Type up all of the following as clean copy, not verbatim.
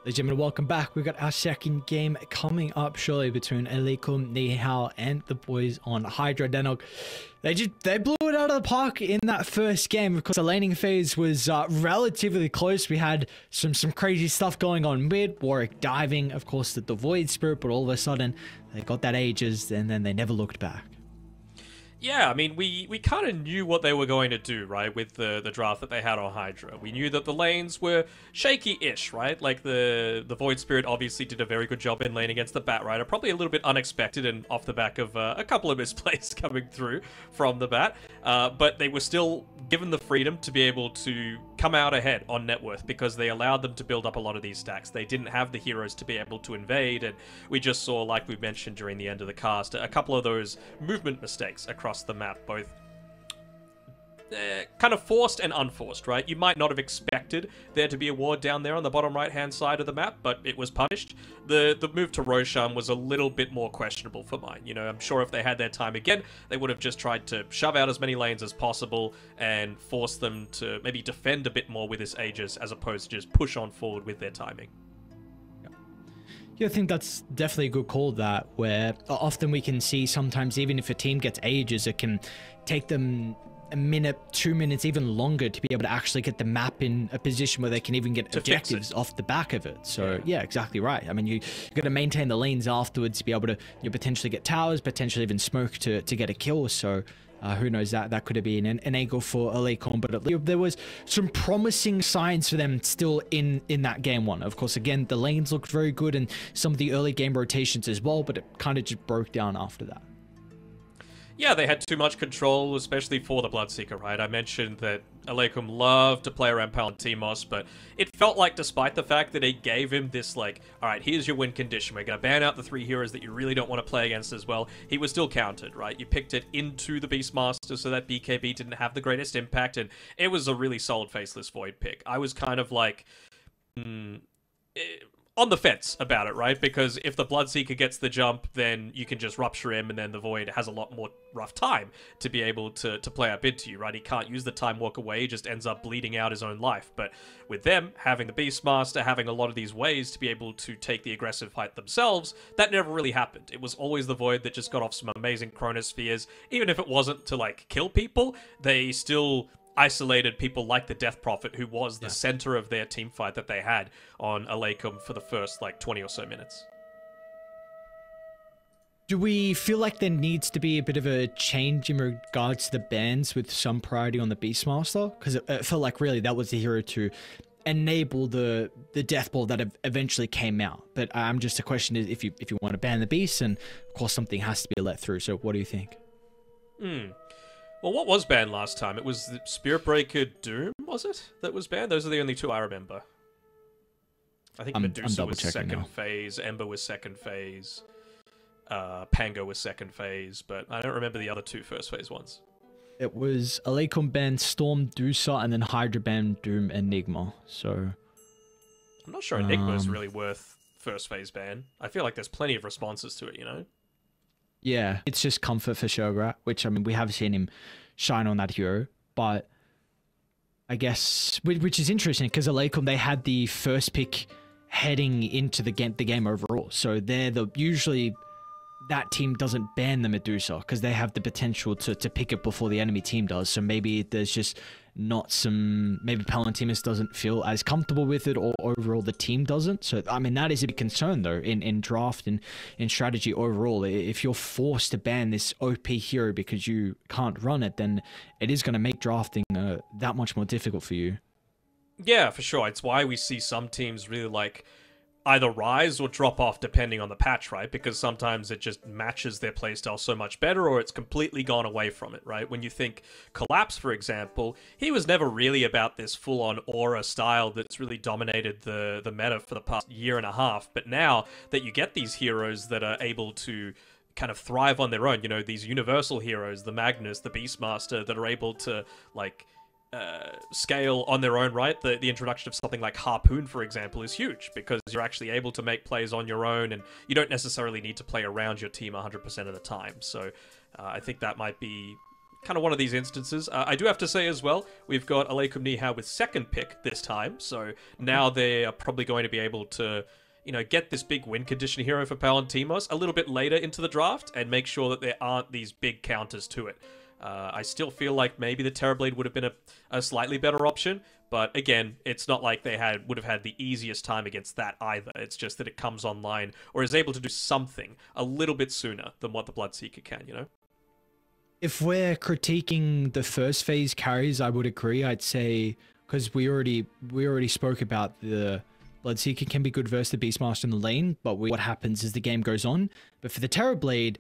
Ladies and gentlemen, welcome back. We've got our second game coming up shortly between EEU and the boys on HYDRA. Danog, they blew it out of the park in that first game. Of course, the laning phase was relatively close. We had some crazy stuff going on mid. Warwick diving, of course, the Void Spirit, but all of a sudden they got that Aegis and then they never looked back. Yeah, I mean, we kind of knew what they were going to do, right, with the draft that they had on HYDRA. We knew that the lanes were shaky-ish, right? Like, the Void Spirit obviously did a very good job in lane against the Bat Rider. Probably a little bit unexpected and off the back of a couple of misplays coming through from the Bat. But they were still given the freedom to be able to come out ahead on net worth because they allowed them to build up a lot of these stacks. They didn't have the heroes to be able to invade, and we just saw, like we mentioned during the end of the cast, a couple of those movement mistakes across the map, both kind of forced and unforced, right? You might not have expected there to be a ward down there on the bottom right-hand side of the map, but it was punished. The move to Roshan was a little bit more questionable for mine. You know, I'm sure if they had their time again, they would have just tried to shove out as many lanes as possible and force them to maybe defend a bit more with this Aegis as opposed to just push on forward with their timing. Yeah, I think that's definitely a good call, that where often we can see sometimes even if a team gets Aegis, it can take them a minute, 2 minutes, even longer to be able to actually get the map in a position where they can even get objectives off the back of it. So yeah, exactly right. I mean, you got to maintain the lanes afterwards to be able to potentially get towers, potentially even smoke to get a kill. So who knows, that could have been an angle for EEU, but at least there was some promising signs for them still in that game one. Of course, again, the lanes looked very good and some of the early game rotations as well, but it kind of just broke down after that. Yeah, they had too much control, especially for the Bloodseeker, right? I mentioned that EEU loved to play around Palantimos, but it felt like despite the fact that they gave him this, like, alright, here's your win condition, we're going to ban out the 3 heroes that you really don't want to play against as well, he was still countered, right? You picked it into the Beastmaster so that BKB didn't have the greatest impact, and it was a really solid Faceless Void pick. I was kind of like... on the fence about it, right? Because if the Bloodseeker gets the jump, then you can just rupture him, and then the Void has a lot more rough time to be able to play up into you, right? He can't use the time walk away, he just ends up bleeding out his own life. But with them, having the Beastmaster, having a lot of these ways to be able to take the aggressive fight themselves, that never really happened. It was always the Void that just got off some amazing Chronospheres. Even if it wasn't to, like, kill people, they still isolated people like the Death Prophet, who was the center of their team fight that they had on EEU for the first, like, 20 or so minutes. Do we feel like there needs to be a bit of a change in regards to the bans with some priority on the Beastmaster? Because it felt like really that was the hero to enable the death ball that eventually came out. But just a question is if you want to ban the Beast, and of course something has to be let through. So what do you think? Well, what was banned last time? It was the Spirit Breaker Doom, was it? That was banned? Those are the only 2 I remember. I think Medusa was second phase, Ember was second phase, Pango was second phase, but I don't remember the other 2 first phase ones. It was EEU banned Storm, Dusa, and then HYDRA banned Doom, Enigma. So I'm not sure Enigma is really worth first phase ban. I feel like there's plenty of responses to it, you know? Yeah, it's just comfort for Shogra, which, I mean, we have seen him shine on that hero, but I guess, which is interesting, because EEU, they had the first pick heading into the game overall, so they're usually that team doesn't ban the Medusa, because they have the potential to pick it before the enemy team does, so maybe there's just not maybe Palantimos doesn't feel as comfortable with it, or overall the team doesn't. So I mean, that is a big concern though in draft and in strategy overall. If you're forced to ban this OP hero because you can't run it, then it is going to make drafting that much more difficult for you. Yeah, for sure. It's why we see some teams really like either rise or drop off depending on the patch, right? Because sometimes it just matches their playstyle so much better, or it's completely gone away from it, right? When you think Collapse, for example, he was never really about this full-on aura style that's really dominated the meta for the past year and a half. But now that you get these heroes that are able to kind of thrive on their own, you know, these universal heroes, the Magnus, the Beastmaster, that are able to, like, scale on their own, right? The introduction of something like Harpoon, for example, is huge because you're actually able to make plays on your own, and you don't necessarily need to play around your team 100% of the time. So I think that might be kind of one of these instances. I do have to say as well, we've got EEU with second pick this time, so now they are probably going to be able to, you know, get this big win condition hero for Palantimos a little bit later into the draft and make sure that there aren't these big counters to it. I still feel like maybe the Terrorblade would have been a slightly better option, but again, it's not like they would have had the easiest time against that either. It's just that it comes online or is able to do something a little bit sooner than what the Bloodseeker can, you know? If we're critiquing the first phase carries, I would agree. I'd say, because we already spoke about the Bloodseeker can be good versus the Beastmaster in the lane, but what happens as the game goes on. But for the Terrorblade,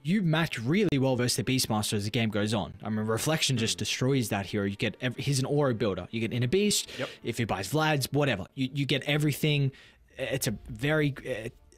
you match really well versus the Beastmaster as the game goes on. I mean, Reflection just destroys that hero. You get he's an aura builder. You get Inner Beast. Yep. If he buys Vlad's, whatever. You get everything. It's a very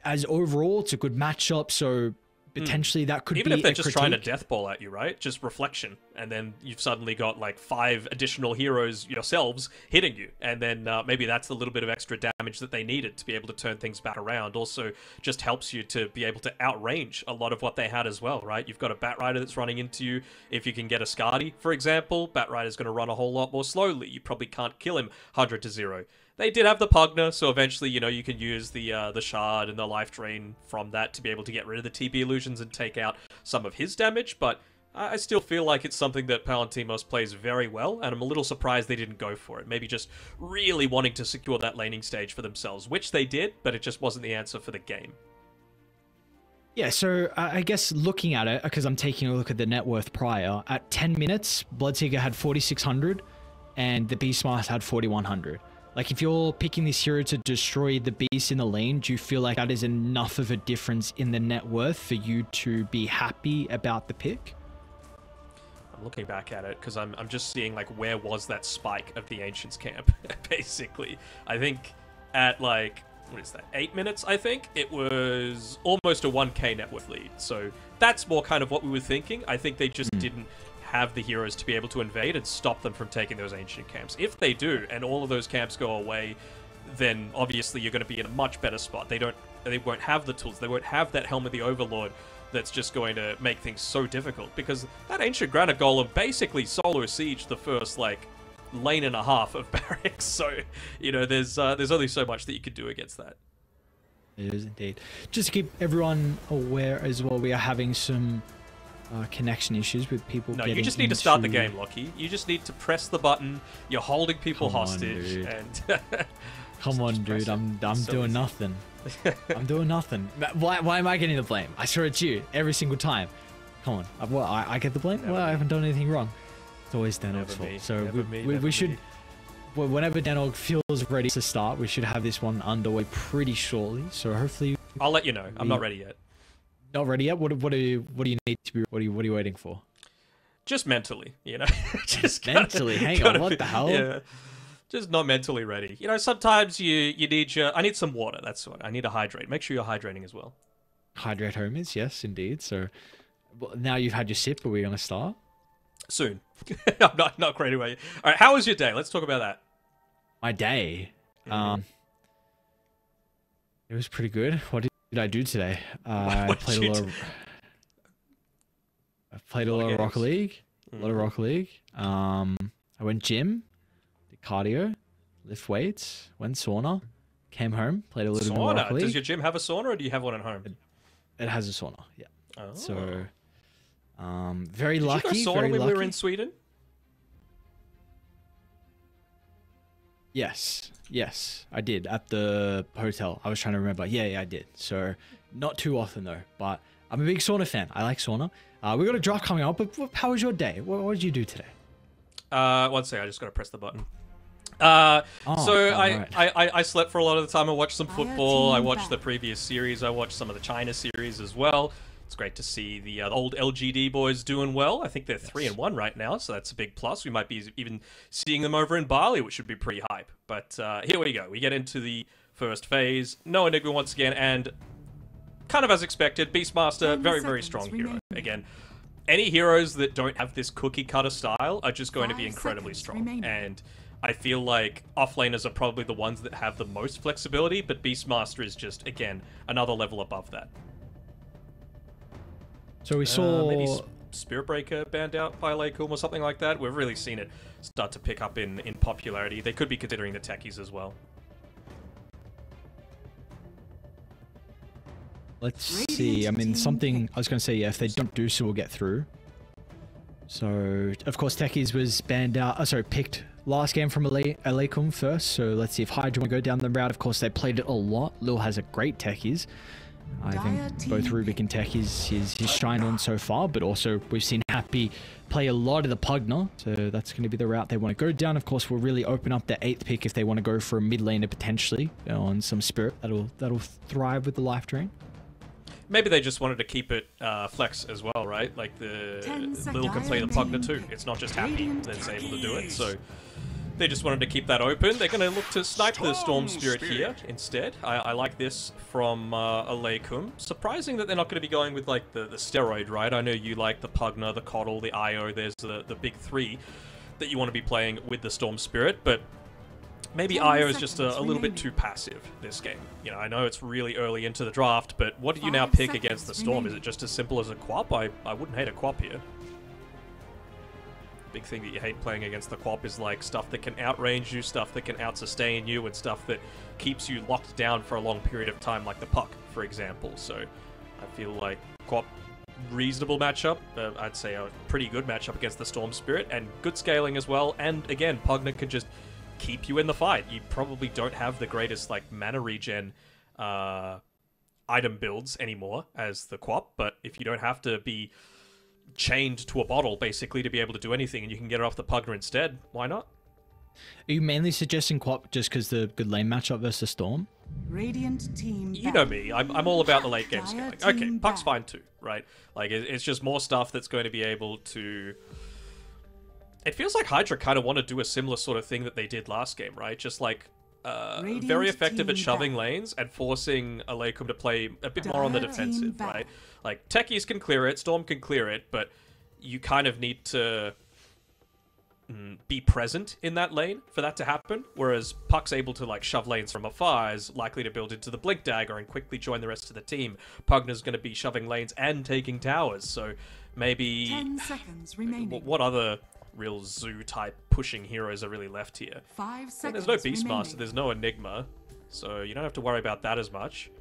as overall, it's a good matchup. So potentially that could even be if they're a just critique. trying to death ball at you, right? Just Reflection, and then you've suddenly got like 5 additional heroes yourselves hitting you, and then maybe that's the little bit of extra damage that they needed to be able to turn things back around. Also, just helps you to be able to outrange a lot of what they had as well, right? You've got a Batrider that's running into you. If you can get a Skadi, for example, Batrider's going to run a whole lot more slowly. You probably can't kill him 100 to 0. They did have the Pugna, so eventually, you know, you can use the Shard and the Life Drain from that to be able to get rid of the TB Illusions and take out some of his damage, but I still feel like it's something that Palantimos plays very well, and I'm a little surprised they didn't go for it. Maybe just really wanting to secure that laning stage for themselves, which they did, but it just wasn't the answer for the game. Yeah, so I guess looking at it, because I'm taking a look at the net worth prior, at 10 minutes, Bloodseeker had 4,600, and the Beastmaster had 4,100. Like, if you're picking this hero to destroy the beast in the lane, do you feel like that is enough of a difference in the net worth for you to be happy about the pick? I'm looking back at it because I'm just seeing, like, where was that spike of the Ancients camp, basically. I think at, like, what is that, 8 minutes, I think? It was almost a 1k net worth lead. So that's more kind of what we were thinking. I think they just didn't have the heroes to be able to invade and stop them from taking those ancient camps. If they do, and all of those camps go away, then obviously you're going to be in a much better spot. They won't have the tools. They won't have that Helm of the Overlord that's just going to make things so difficult, because that ancient granite golem basically solo siege the first, like, lane and a half of barracks. So, you know, there's only so much that you could do against that. It is indeed. Just to keep everyone aware as well, we are having some connection issues with people. No, getting you just need to start the game, Lockie. You just need to press the button. You're holding people hostage, and come on, dude. I'm doing nothing. I'm doing nothing. Why am I getting the blame? I swear it's you every single time. Come on. I get the blame? Well, I haven't done anything wrong. It's always Danog's fault. So we should. Whenever Danog feels ready to start, we should have this one underway pretty shortly. So hopefully, I'll let you know. I'm not ready yet. Not ready yet? What do you need to be? What are you waiting for? Just mentally, you know. Just mentally. Hang on. What the hell? Yeah. Just not mentally ready. You know, sometimes you need I need some water. That's what I need to hydrate. Make sure you're hydrating as well. Hydrate homies, yes, indeed. So now you've had your sip. Are we gonna start soon? I'm not great away. All right. How was your day? Let's talk about that. My day. It was pretty good. What did I do today? I played a lot of Rocket League. A lot of Rocket League. I went gym, did cardio, lift weights, went sauna, came home, played a little more Rocket League. Does your gym have a sauna, or do you have one at home? It has a sauna. Yeah. Oh. So, very lucky. Did you go sauna when we were in Sweden? Yes, I did at the hotel. I was trying to remember. Yeah, I did. So not too often though, but I'm a big sauna fan. I like sauna. We got a draft coming up, but how was your day? What did you do today? One second, I just got to press the button. I slept for a lot of the time. I watched some football. I watched the previous series. I watched some of the China series as well. It's great to see the old LGD boys doing well. I think they're 3-1 right now, so that's a big plus. We might be even seeing them over in Bali, which would be pretty hype. But here we go. We get into the first phase. No Enigma once again, and kind of as expected, Beastmaster, very, very strong hero. Again, any heroes that don't have this cookie-cutter style are just going to be incredibly strong. And I feel like offlaners are probably the ones that have the most flexibility, but Beastmaster is just, again, another level above that. So we saw Spirit Breaker banned out by Leikum or something like that. We've really seen it start to pick up in popularity. They could be considering the techies as well. Let's see. I mean, something I was going to say, yeah, if they don't do so, we'll get through. So, of course, techies was banned out. Oh, sorry, picked last game from Aleikum first. So let's see if Hydra want to go down the route. Of course, they played it a lot. Lil has a great techies. I think both Rubik and techies he's shined on so far, but also we've seen Happy play a lot of the Pugner, so that's going to be the route they want to go down. Of course, we'll really open up the 8th pick if they want to go for a mid laner potentially on some Spirit. That'll thrive with the life drain. Maybe they just wanted to keep it flex as well, right? Like Lil can play the Pugner too. It's not just Happy that's able to do it, so they just wanted to keep that open. They're going to look to snipe the Storm Spirit here instead. I like this from Aleikum. Surprising that they're not going to be going with like the steroid, right? I know you like the Pugner, the Coddle, the Io. There's the big three that you want to be playing with the Storm Spirit, but maybe Io is just a little bit too passive this game. You know, I know it's really early into the draft, but what do you now pick against the Storm? Is it just as simple as a Quap? I wouldn't hate a Quap here. Big thing that you hate playing against the Quap is like stuff that can outrange you, stuff that can out-sustain you, and stuff that keeps you locked down for a long period of time, like the Puck, for example. So I feel like Quap, reasonable matchup. I'd say a pretty good matchup against the Storm Spirit, and good scaling as well. And again, Pugner could just keep you in the fight. You probably don't have the greatest like mana regen item builds anymore as the Quap, but if you don't have to be chained to a bottle basically to be able to do anything and you can get it off the Pugner instead, why not? Are you mainly suggesting Quap just because the good lane matchup versus Storm? Radiant team. You know me, I'm all about the late game scaling. Okay, Puck's fine too, right? Like it's just more stuff that's going to be able to... It feels like Hydra kind of want to do a similar sort of thing that they did last game, right? Just like very effective at shoving lanes and forcing Aleikum to play a bit more on the defensive, right? Like, techies can clear it, Storm can clear it, but you kind of need to be present in that lane for that to happen, whereas Puck's able to, like, shove lanes from afar, is likely to build into the Blink Dagger and quickly join the rest of the team. Pugner's going to be shoving lanes and taking towers, so maybe... 10 seconds remaining. What other real zoo-type pushing heroes are really left here? 5 seconds There's no Beastmaster, there's no Enigma, so you don't have to worry about that as much.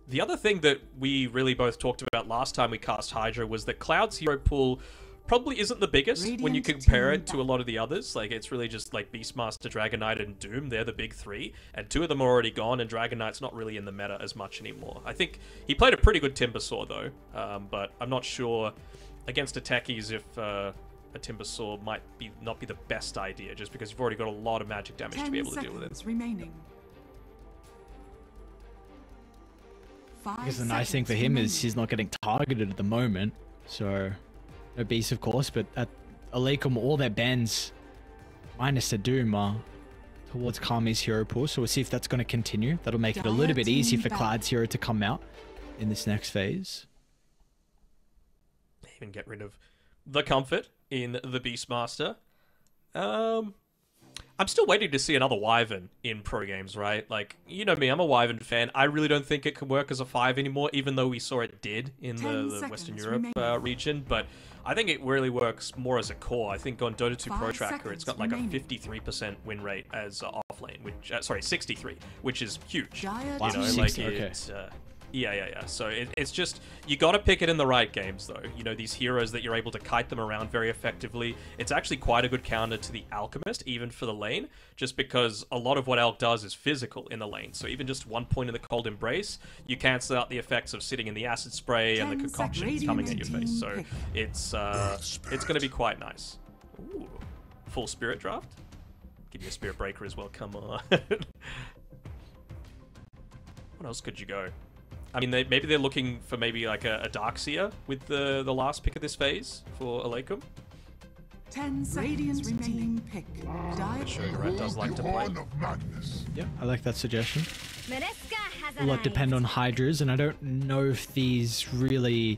The other thing that we really both talked about last time we cast Hydra was that Cloud's hero pool probably isn't the biggest when you compare it to a lot of the others. Like, it's really just like Beastmaster, Dragon Knight, and Doom. They're the big three, and 2 of them are already gone, and Dragon Knight's not really in the meta as much anymore. I think he played a pretty good Timbersaw, though, but I'm not sure against a techies if a Timbersaw might not be the best idea, just because you've already got a lot of magic damage to be able to deal with it. Remaining. I guess the nice thing for him is he's not getting targeted at the moment, so no beast of course, but at Aleikum all their bans minus the Doom are towards Kami's hero pool, so we'll see if that's going to continue. That'll make it a little bit easier for Cloud's hero to come out in this next phase. Even get rid of the comfort in the Beastmaster. I'm still waiting to see another Wyvern in pro games, right? Like, you know me, I'm a Wyvern fan. I really don't think it can work as a 5 anymore, even though we saw it did in the Western Europe region. But I think it really works more as a core. I think on Dota 2 Pro Tracker, it's got like a 53% win rate as off lane, which, sorry, 63, which is huge. Wow, you know, 60, like okay. it's, yeah. So it's just, you got to pick it in the right games, though. You know, these heroes that you're able to kite them around very effectively. It's actually quite a good counter to the Alchemist, even for the lane, just because a lot of what Alch does is physical in the lane. So even just 1 point in the Cold Embrace, you cancel out the effects of sitting in the Acid Spray and the concoctions coming at your face. So it's going to be quite nice. Ooh, full Spirit Draft? Give you a Spirit Breaker as well, come on. What else could you go? I mean, maybe they're looking for maybe like a Darkseer with the last pick of this phase for Aleikum. 10 seconds remaining. Pick. Sugar does like to play. Yeah, I like that suggestion. A lot depend on Hydras, and I don't know if these really...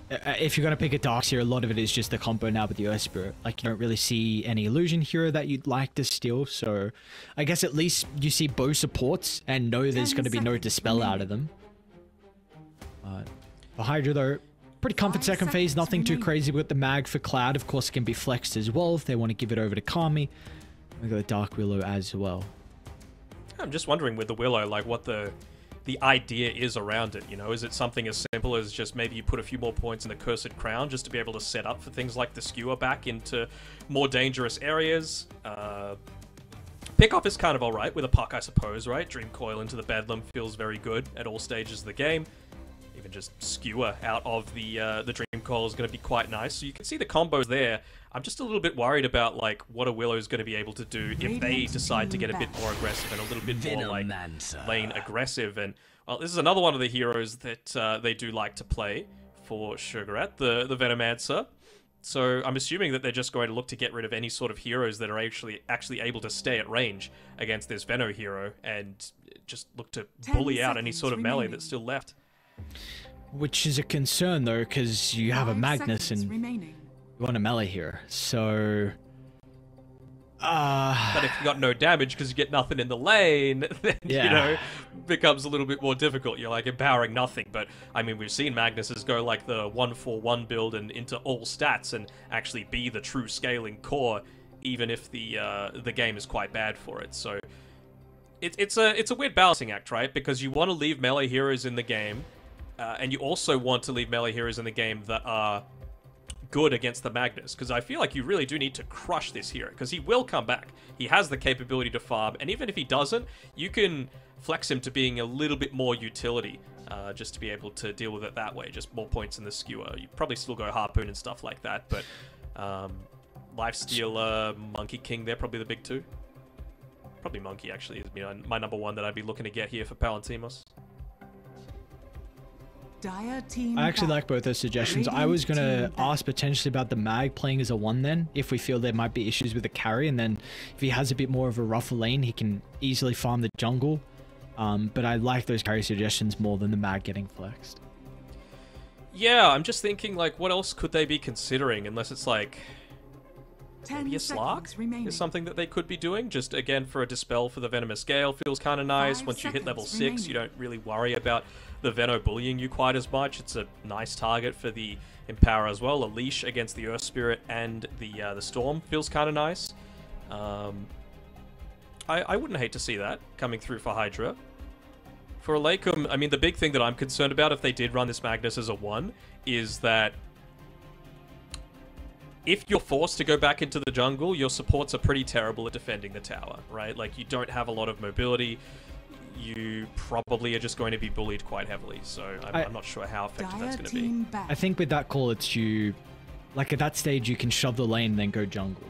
If you're going to pick a Darkseer, a lot of it is just the combo now with the Earth Spirit. Like, you don't really see any illusion hero that you'd like to steal, so I guess at least you see both supports and know there's going to be no Dispel out of them. For Hydra, though, Pretty comfort 5 second phase, seconds nothing too remaining. crazy with the mag for Cloud. Of course, it can be flexed as well if they want to give it over to Kami. We got Dark Willow as well. I'm just wondering with the Willow, like what the idea is around it, you know? Is it something as simple as just maybe you put a few more points in the Cursed Crown just to be able to set up for things like the Skewer back into more dangerous areas? Pickoff is kind of alright with a puck, I suppose, right? Dream Coil into the Bedlam feels very good at all stages of the game. Even just Skewer out of the Dream Coil is going to be quite nice. So you can see the combos there. I'm just a little bit worried about like what a Willow's going to be able to do if they decide to get a bit more aggressive and a little bit more like lane aggressive. And well, this is another one of the heroes that they do like to play for Sugarat, the Venomancer. So I'm assuming that they're just going to look to get rid of any sort of heroes that are actually able to stay at range against this Veno hero and just look to bully out any sort of melee that's still left. Which is a concern though, because you have a 5 Magnus seconds and remaining. you want a melee here. So... But if you got no damage because you get nothing in the lane, then, Yeah. you know, becomes a little bit more difficult. You're like empowering nothing. But, I mean, we've seen Magnuses go like the 1-4-1 build and into all stats and actually be the true scaling core, even if the game is quite bad for it. So it's a weird balancing act, right? Because you want to leave melee heroes in the game, and you also want to leave melee heroes in the game that are good against the Magnus, because I feel like you really do need to crush this hero, because he will come back. He has the capability to farm, and even if he doesn't, you can flex him to being a little bit more utility, just to be able to deal with it that way. Just more points in the Skewer. You probably still go Harpoon and stuff like that, but Lifestealer, Monkey King, they're probably the big two. Probably Monkey, actually, is my number one that I'd be looking to get here for Palantimos. Dire team I actually back. like both those suggestions. I Radiant was going to team back. ask potentially about the Mag playing as a 1 then, if we feel there might be issues with the carry, and then if he has a bit more of a rougher lane, he can easily farm the jungle. But I like those carry suggestions more than the Mag getting flexed. Yeah, I'm just thinking, like, what else could they be considering, unless it's like... 10 Maybe a Slark seconds remaining. is something that they could be doing. Just, again, for a Dispel for the Venomous Gale feels kind of nice. 5 Once you hit level seconds 6, you remaining. don't really worry about the Veno bullying you quite as much. It's a nice target for the Empower as well. A Leash against the Earth Spirit and the Storm feels kind of nice. I wouldn't hate to see that coming through for Hydra. For Aleikum, I mean, the big thing that I'm concerned about if they did run this Magnus as a 1 is that if you're forced to go back into the jungle, your supports are pretty terrible at defending the tower, right? Like, you don't have a lot of mobility. You probably are just going to be bullied quite heavily. So I'm not sure how effective that's Dire going to be. team back. I think with that call, it's you... Like, at that stage, you can shove the lane and then go jungle.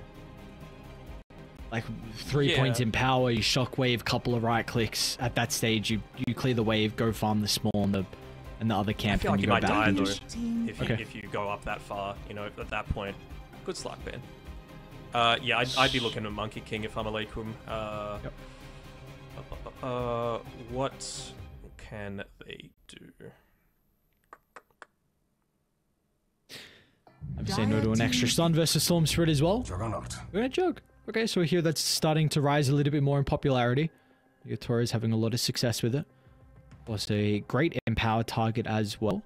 Like, 3 Yeah. points in power, you shockwave, couple of right clicks. At that stage, you clear the wave, go farm the small and the other camp, feel and like you you go might back. die, and though. just- Team If you go up that far, you know, at that point. Good Slark ban. Yeah, I'd be looking at Monkey King if I'm Aleikum. What can they do? I'm saying no to an extra stun versus Storm Spirit as well. Juggernaut. We're gonna Jug. Okay, so here that's starting to rise a little bit more in popularity. Yatora is having a lot of success with it. Was a great empower target as well.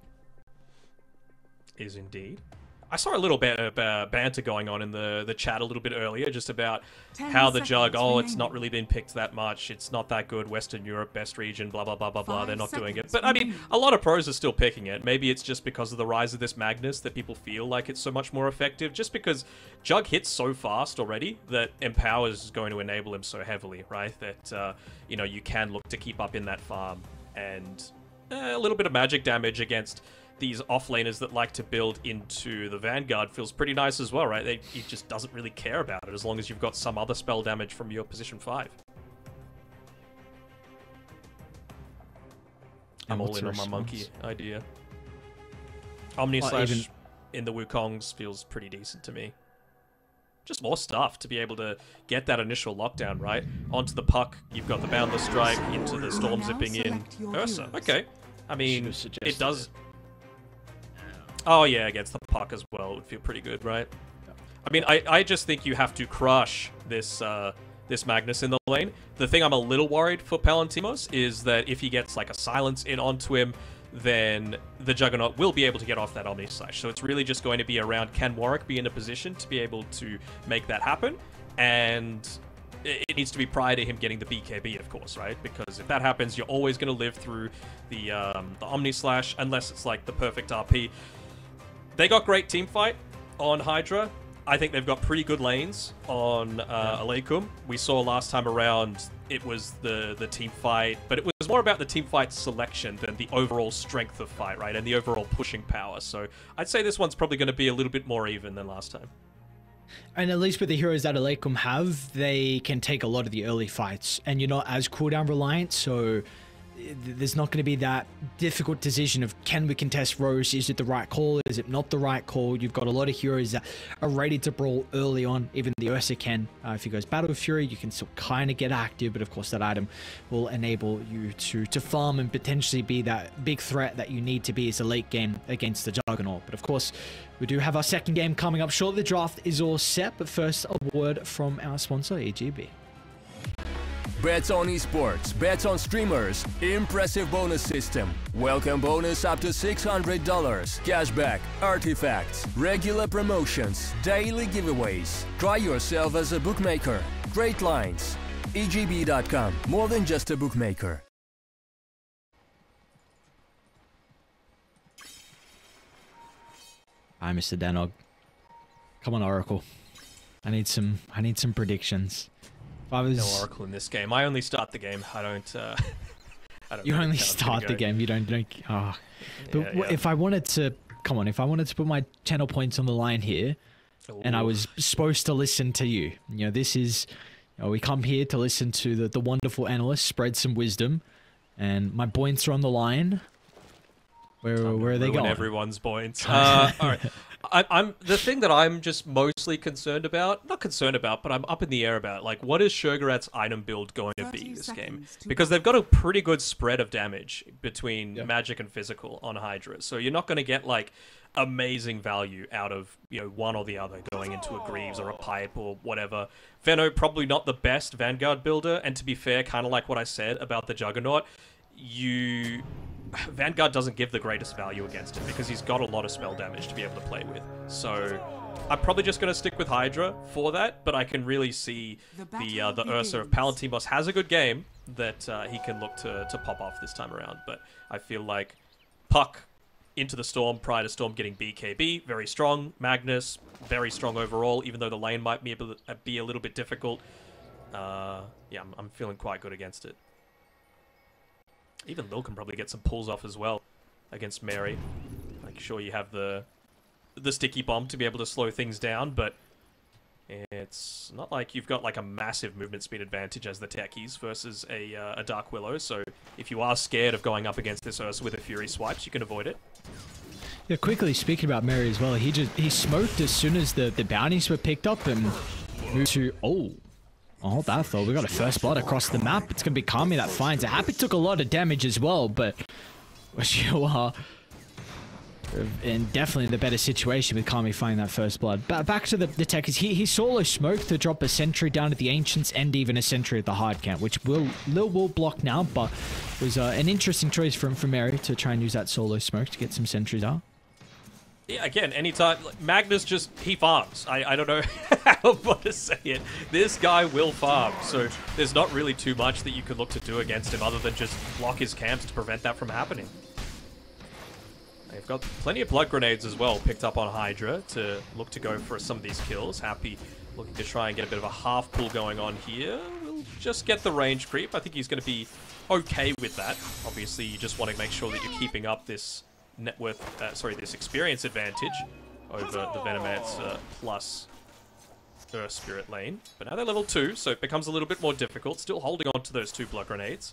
Is indeed. I saw a little bit of banter going on in the chat a little bit earlier, just about 10 how the Jug, seconds oh, it's not remaining. really been picked that much, it's not that good, Western Europe, best region, blah, blah, blah, blah, blah, 5 they're not doing it. seconds But, I mean, remaining. a lot of pros are still picking it. Maybe it's just because of the rise of this Magnus that people feel like it's so much more effective, just because Jug hits so fast already that Empower is going to enable him so heavily, right? That, you know, you can look to keep up in that farm, and a little bit of magic damage against these offlaners that like to build into the Vanguard feels pretty nice as well, right? He just doesn't really care about it as long as you've got some other spell damage from your position 5. I'm all what's in the on my monkey response? idea. Omni Well, slash even- in the Wukongs feels pretty decent to me. Just more stuff to be able to get that initial lockdown, right? Onto the puck, you've got the Boundless Strike, into the Storm Now zipping in. select your Ursa, heroes. okay. I mean, Should've suggested it does... Oh yeah, against the puck as well, it would feel pretty good, right? I mean, I just think you have to crush this this Magnus in the lane. The thing I'm a little worried for Palantimos is that if he gets like a silence in onto him, then the Juggernaut will be able to get off that Omni Slash. So it's really just going to be around, can Warwick be in a position to be able to make that happen? And it needs to be prior to him getting the BKB, of course, right? Because if that happens, you're always going to live through the Omni Slash, unless it's like the perfect RP. They got great team fight on Hydra. I think they've got pretty good lanes on Aleikum. We saw last time around it was the team fight, but it was more about the team fight selection than the overall strength of fight, right? And the overall pushing power. So I'd say this one's probably going to be a little bit more even than last time. And at least with the heroes that Aleikum have, they can take a lot of the early fights, and you're not as cooldown reliant, so there's not going to be that difficult decision of, can we contest Rose? Is it the right call? Is it not the right call? You've got a lot of heroes that are ready to brawl early on. Even the Ursa can. If he goes Battle Fury, you can still kind of get active, but of course that item will enable you to farm and potentially be that big threat that you need to be as a late game against the Juggernaut. But of course, we do have our second game coming up shortly. The draft is all set, but first a word from our sponsor, EGB. Bets on esports, bets on streamers, impressive bonus system. Welcome bonus up to $600, cashback, artifacts, regular promotions, daily giveaways. Try yourself as a bookmaker. Great lines. EGB.com, more than just a bookmaker. Hi, Mr. Danog. Come on, Oracle. I need some predictions. If I was... No Oracle in this game. I only start the game. I don't. I don't. You really only know how it's start gonna the go. game. You don't. Oh. But Yeah. if I wanted to, come on. If I wanted to put my channel points on the line here, and I Ooh. was supposed to listen to you. You know, this is. You know, we come here to listen to the wonderful analyst spread some wisdom, and my points are on the line. Where are they Ruin going? Everyone's points. All right. I'm the thing that I'm just mostly concerned about, not concerned about, but I'm up in the air about, like, what is Shogurat's item build going to be 30 this game? seconds to Because they've got a pretty good spread of damage between magic and physical on Hydra, so you're not going to get like amazing value out of, you know, one or the other going into a Greaves or a Pipe or whatever. Venno probably not the best Vanguard builder, and to be fair, kind of like what I said about the Juggernaut, Vanguard doesn't give the greatest value against him because he's got a lot of spell damage to be able to play with. So I'm probably just going to stick with Hydra for that, but I can really see the Ursa of Palantimos has a good game that he can look to pop off this time around. But I feel like Puck into the Storm prior to Storm getting BKB, very strong. Magnus, very strong overall, even though the lane might be a little bit difficult. Yeah, I'm feeling quite good against it. Even Lil can probably get some pulls off as well against Mary. Like, sure, you have the sticky bomb to be able to slow things down, but it's not like you've got like a massive movement speed advantage as the techies versus a Dark Willow. So if you are scared of going up against this Ursa with a Fury swipes, you can avoid it. Yeah, quickly speaking about Mary as well, he smoked as soon as the bounties were picked up and moved to hold that thought. We got a first blood across the map. It's gonna be Kami that finds it. Happy took a lot of damage as well, but you are in definitely the better situation with Kami finding that first blood. Back to the techies. He solo smoked to drop a sentry down at the Ancients and even a sentry at the hard camp, which Lil will block now, but it was an interesting choice from Mary to try and use that solo smoke to get some sentries out. Yeah, again, anytime, like, Magnus he farms. I don't know how to say it. This guy will farm, so there's not really too much that you could look to do against him other than just block his camps to prevent that from happening. They've got plenty of blood grenades as well picked up on Hydra to look to go for some of these kills. Happy looking to try and get a bit of a half pull going on here. We'll just get the range creep. I think he's going to be okay with that. Obviously, you just want to make sure that you're keeping up this this experience advantage over the Venomance plus Earth Spirit lane. But now they're level 2, so it becomes a little bit more difficult. Still holding on to those 2 blood grenades.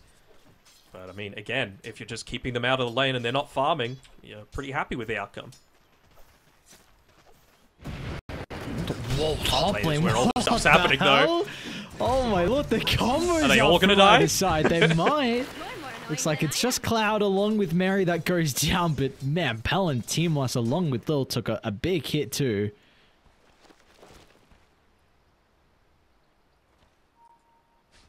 But I mean, again, if you're just keeping them out of the lane and they're not farming, you're pretty happy with the outcome. Whoa, top lane, where all what the stuff's the happening, hell? though. Oh my lord, the combos Are they all gonna die? Side. They might. Looks like it's just Cloud along with Mary that goes down, but man, Palantimos along with Lil took a big hit too.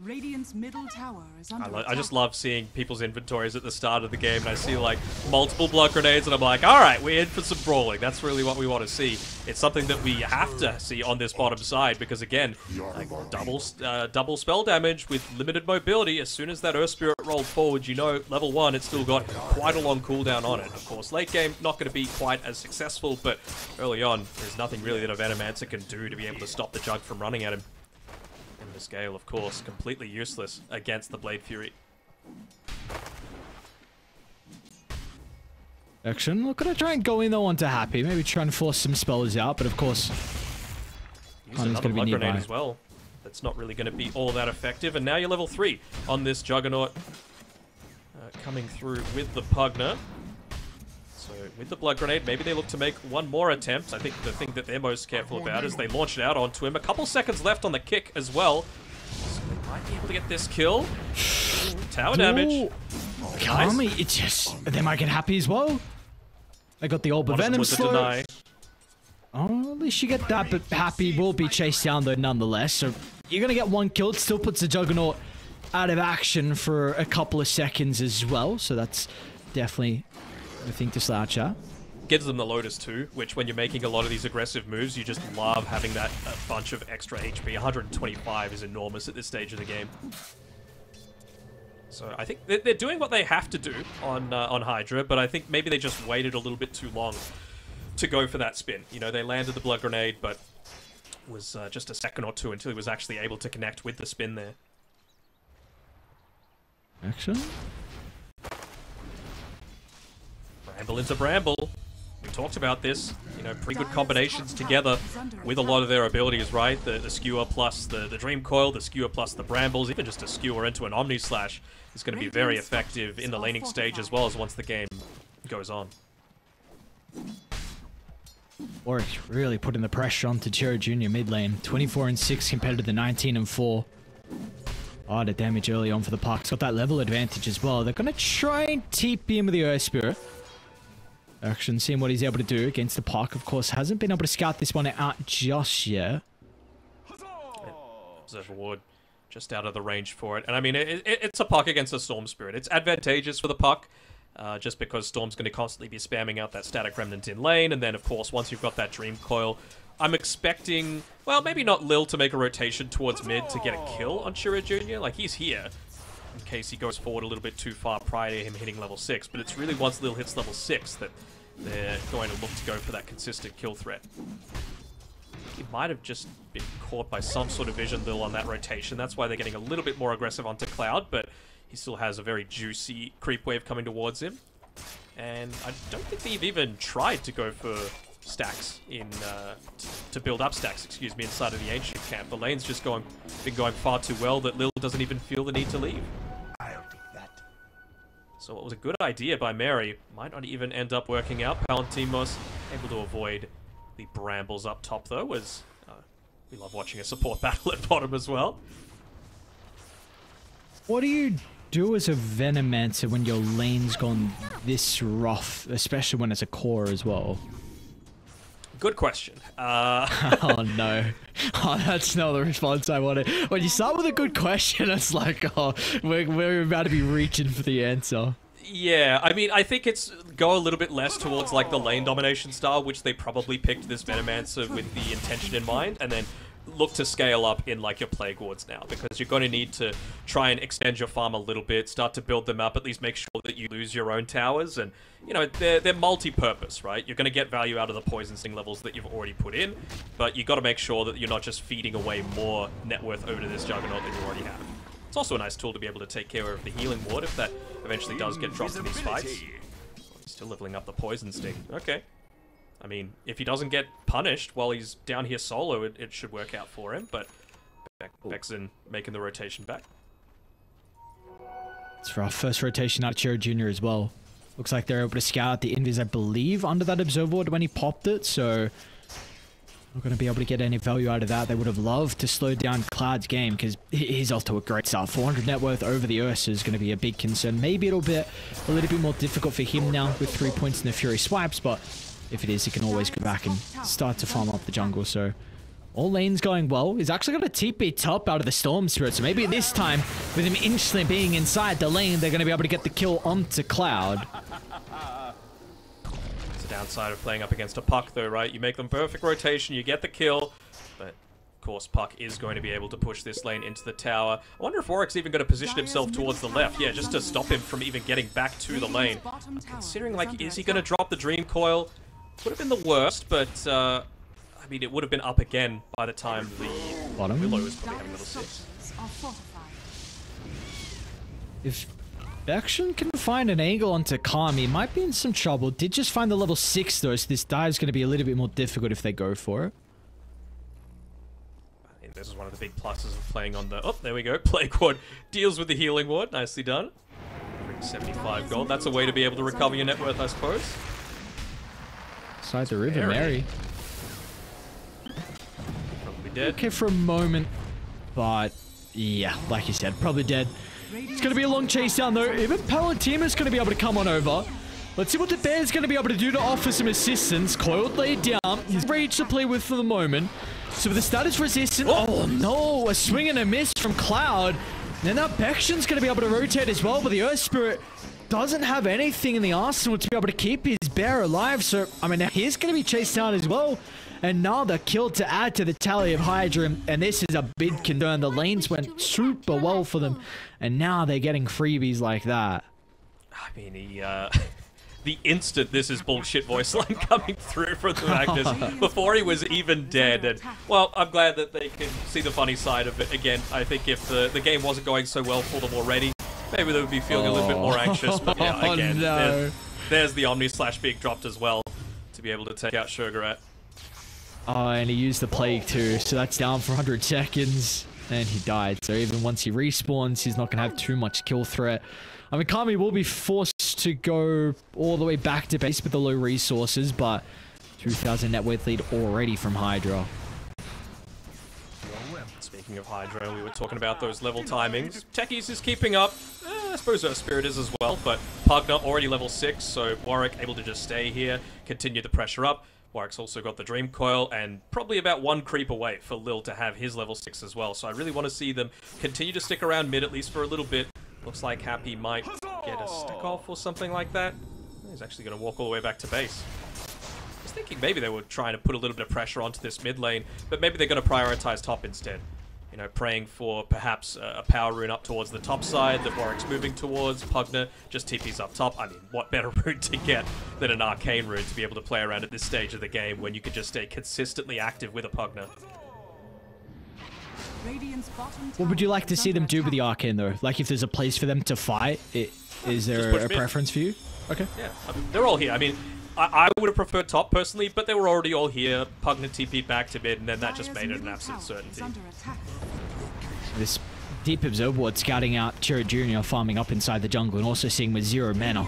Radiant's middle tower is under I just attack. love seeing people's inventories at the start of the game, and I see like multiple blood grenades, and I'm like, all right, we're in for some brawling. That's really what we want to see. It's something that we have to see on this bottom side because again, like double spell damage with limited mobility. As soon as that Earth Spirit rolled forward, you know, level 1, it's still got quite a long cooldown on it. Of course, late game not going to be quite as successful, but early on, there's nothing really that a Venomancer can do to be able to stop the Jug from running at him. The scale, of course, completely useless against the Blade Fury. Action. We're gonna try and go in though onto Happy. Maybe try and force some spells out, but of course, Use another blood grenade as well. That's not really going to be all that effective. And now you're level 3 on this Juggernaut. Coming through with the Pugner. So with the blood grenade, maybe they look to make one more attempt. I think the thing that they're most careful about is they launch it out onto him. A couple seconds left on the kick as well. So they might be able to get this kill. Ooh, tower damage. Come on, it's just they might get Happy as well. They got the Orb of Venom slow. Oh, at least you get that, but Happy will be chased down though nonetheless. So you're gonna get one kill. It still puts the Juggernaut out of action for a couple of seconds as well. So that's definitely I think to slouch at. Gives them the Lotus too, which when you're making a lot of these aggressive moves, you just love having that bunch of extra HP. 125 is enormous at this stage of the game. So I think they're doing what they have to do on HYDRA, but I think maybe they just waited a little bit too long to go for that spin. You know, they landed the blood grenade, but it was just a second or two until he was actually able to connect with the spin there. Action. Bramble into Bramble. We talked about this. You know, pretty good combinations together with a lot of their abilities, right? The Skewer plus the Dream Coil, the Skewer plus the Brambles, even just a Skewer into an Omni Slash is going to be very effective in the laning stage as well as once the game goes on. Warwick's really putting the pressure on Tachiro Jr. mid lane. 24-6 compared to the 19-4. Oh, the damage early on for the Puck's got that level advantage as well. They're going to try and TP him with the Earth Spirit. Action, seeing what he's able to do against the Puck. Of course, hasn't been able to scout this one out just yet. Possession Ward just out of the range for it. And I mean, it's a Puck against a Storm Spirit. It's advantageous for the Puck, just because Storm's going to constantly be spamming out that Static Remnant in lane. And then, of course, once you've got that Dream Coil, I'm expecting, well, maybe not Lil to make a rotation towards mid to get a kill on Shiro Jr. Like, he's here in case he goes forward a little bit too far prior to him hitting level 6. But it's really once Lil hits level 6 that they're going to look to go for that consistent kill threat. He might have just been caught by some sort of vision Lil on that rotation. That's why they're getting a little bit more aggressive onto Cloud, but he still has a very juicy creep wave coming towards him. And I don't think they've even tried to go for stacks in to build up stacks, excuse me, inside of the ancient camp. The lane's just been going far too well that Lil doesn't even feel the need to leave. I'll take that. So what was a good idea by Mary might not even end up working out. Palantimos able to avoid the Brambles up top though, as we love watching a support battle at bottom as well. What do you do as a Venomancer when your lane's gone this rough, especially when it's a core as well? Good question. Oh no. Oh, that's not the response I wanted. When you start with a good question, it's like, oh, we're about to be reaching for the answer. Yeah, I mean, I think it's go a little bit less towards like the lane domination style, which they probably picked this Venomancer with the intention in mind, and then look to scale up in like your Plague Wards now, because you're going to need to try and extend your farm a little bit, start to build them up, at least make sure that you lose your own towers, and you know, they're multi-purpose, right? You're going to get value out of the Poison Sting levels that you've already put in, but you got to make sure that you're not just feeding away more net worth over to this Juggernaut than you already have. It's also a nice tool to be able to take care of the healing ward if that eventually does get dropped in these fights. Still leveling up the Poison Sting. Okay. I mean, if he doesn't get punished while he's down here solo, it should work out for him, but Bexon making the rotation back. It's for our first rotation out of Chiro Jr. as well. Looks like they're able to scout out the invis, I believe, under that Observer Ward when he popped it, so not going to be able to get any value out of that. They would have loved to slow down Cloud's game, because he's off to a great start. 400 net worth over the Ursa is going to be a big concern. Maybe it'll be a little bit more difficult for him now with 3 points in the Fury swipes, but if it is, he can always go back and start to farm up the jungle. So All lanes going well. He's actually got a TP top out of the Storm Spirit. So maybe this time, with him instantly being inside the lane, they're going to be able to get the kill onto Cloud. It's the downside of playing up against a Puck, though, right? You make them perfect rotation, you get the kill, but of course Puck is going to be able to push this lane into the tower. I wonder if Warwick's even going to position himself towards the left. Yeah, just to stop him from even getting back to the lane. Considering, like, is he going to drop the Dream Coil? Would have been the worst, but I mean, it would have been up again by the time the Bottom. Willow was probably having level 6. If Vection can find an angle onto Kami, he might be in some trouble. Did just find the level 6 though, so this dive is going to be a little bit more difficult if they go for it. I think this is one of the big pluses of playing on the... Oh, there we go. Plague Ward deals with the healing ward. Nicely done. 75 gold. That's a way to be able to recover your net worth, I suppose. Side the river, Mary. Probably dead. Okay for a moment, but yeah, like you said, probably dead. It's going to be a long chase down though. Even Palatima's going to be able to come on over. Let's see what the Bear's going to be able to do to offer some assistance. Coiled laid down. He's ready to play with for the moment. So with the status resistant, oh no, a swing and a miss from Cloud. And then that Vection's going to be able to rotate as well, but the Earth Spirit doesn't have anything in the arsenal to be able to keep his Bear alive. So, I mean, now he's going to be chased down as well. Another kill to add to the tally of HYDRA, and this is a big concern. The lanes went super well for them, and now they're getting freebies like that. I mean, the instant this is bullshit voice line coming through from the Magnus before he was even dead. And, well, I'm glad that they can see the funny side of it. Again, I think if the game wasn't going so well for them already, maybe they would be feeling a little bit more anxious. But yeah, again, there's the Omni/Big dropped as well to be able to take out Sugarat. Oh, and he used the Plague too, so that's down for 100 seconds, and he died. So even once he respawns, he's not going to have too much kill threat. I mean, Kami will be forced to go all the way back to base with the low resources, but 2,000 net worth lead already from HYDRA. Speaking of HYDRA, we were talking about those level timings. Techies is keeping up. I suppose Earth Spirit is as well, but Pugna already level 6, so Warwick able to just stay here, continue the pressure up. Warwick's also got the Dream Coil, and probably about one creep away for Lil to have his level 6 as well. So I really want to see them continue to stick around mid, at least for a little bit. Looks like Happy might get a stack off or something like that. He's actually going to walk all the way back to base. I was thinking maybe they were trying to put a little bit of pressure onto this mid lane, but maybe they're going to prioritize top instead. You know, praying for perhaps a power rune up towards the top side that Warwick's moving towards. Pugna just TP's up top. I mean, what better rune to get than an arcane rune to be able to play around at this stage of the game when you can just stay consistently active with a Pugna. What would you like to see them do with the arcane though? Like if there's a place for them to fight, is there a preference for you? Okay. Yeah, I mean, they're all here. I mean, I would have preferred top personally, but they were already all here. Pugna TP'd back to mid, and then that just made it an absolute certainty. This deep observer ward scouting out Cherry Jr. farming up inside the jungle and also seeing with 0 mana.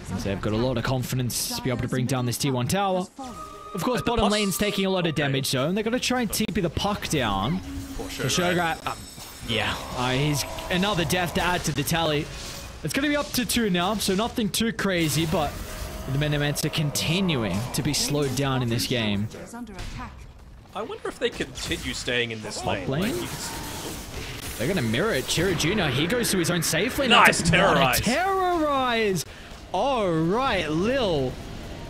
So they've got a lot of confidence to be able to bring down this T1 tower. Of course, bottom lane's taking a lot of damage though, and they're going to try and TP the Puck down. For Sugarat, yeah, he's another death to add to the tally. It's going to be up to 2 now, so nothing too crazy, but the Mendaments are continuing to be slowed down in this game. I wonder if they continue staying in this lane. They're going to mirror it. Cherry Jr., he goes to his own safe lane. Nice, terrorize. Terrorize. All right, Lil.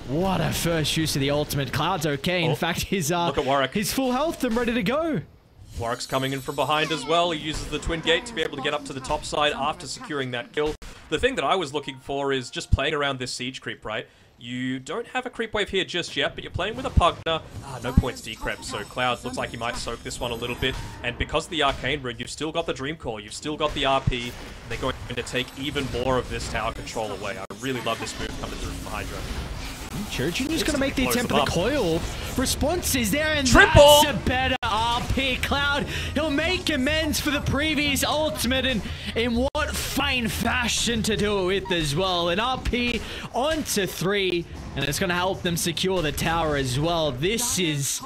What a first use of the ultimate. Cloud's okay. In fact, he's look at Warwick. He's full health and ready to go. Warwick's coming in from behind as well. He uses the Twin Gate to be able to get up to the top side after securing that kill. The thing that I was looking for is just playing around this siege creep, right? You don't have a creep wave here just yet, but you're playing with a Pugna. No points decrep, so Cloud looks like he might soak this one a little bit. And because of the Arcane Rune, you've still got the Dream Core, you've still got the RP, and they're going to take even more of this tower control away. I really love this move coming through from HYDRA. Cherry Jr.'s going to make the attempt at the coil. Response is there, and triple! That's a better RP. Cloud, he'll make amends for the previous ultimate, and in what fine fashion to do it with as well. An RP onto 3, and it's going to help them secure the tower as well. This is...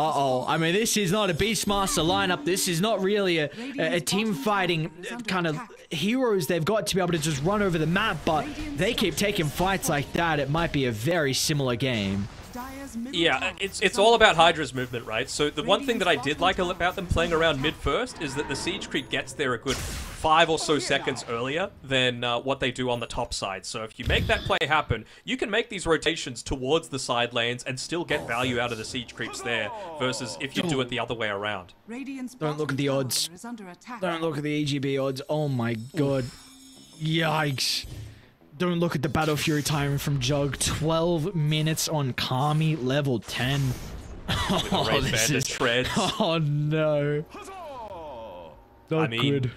I mean, this is not a Beastmaster lineup. This is not really a team fighting kind of heroes they've got to be able to just run over the map, but they keep taking fights like that. It might be a very similar game. Yeah, it's all about Hydra's movement, right? So the one thing that I did like about them playing around mid first is that the Siege Creep gets there a good 5 or so seconds earlier than what they do on the top side. So if you make that play happen, you can make these rotations towards the side lanes and still get value out of the Siege Creeps there, versus if you do it the other way around. Don't look at the odds. Don't look at the EGB odds. Oh my god. Yikes. Don't look at the Battle Fury time from Jug. 12 minutes on Kami, level 10. Oh, this is... Treads. Oh no. Not good.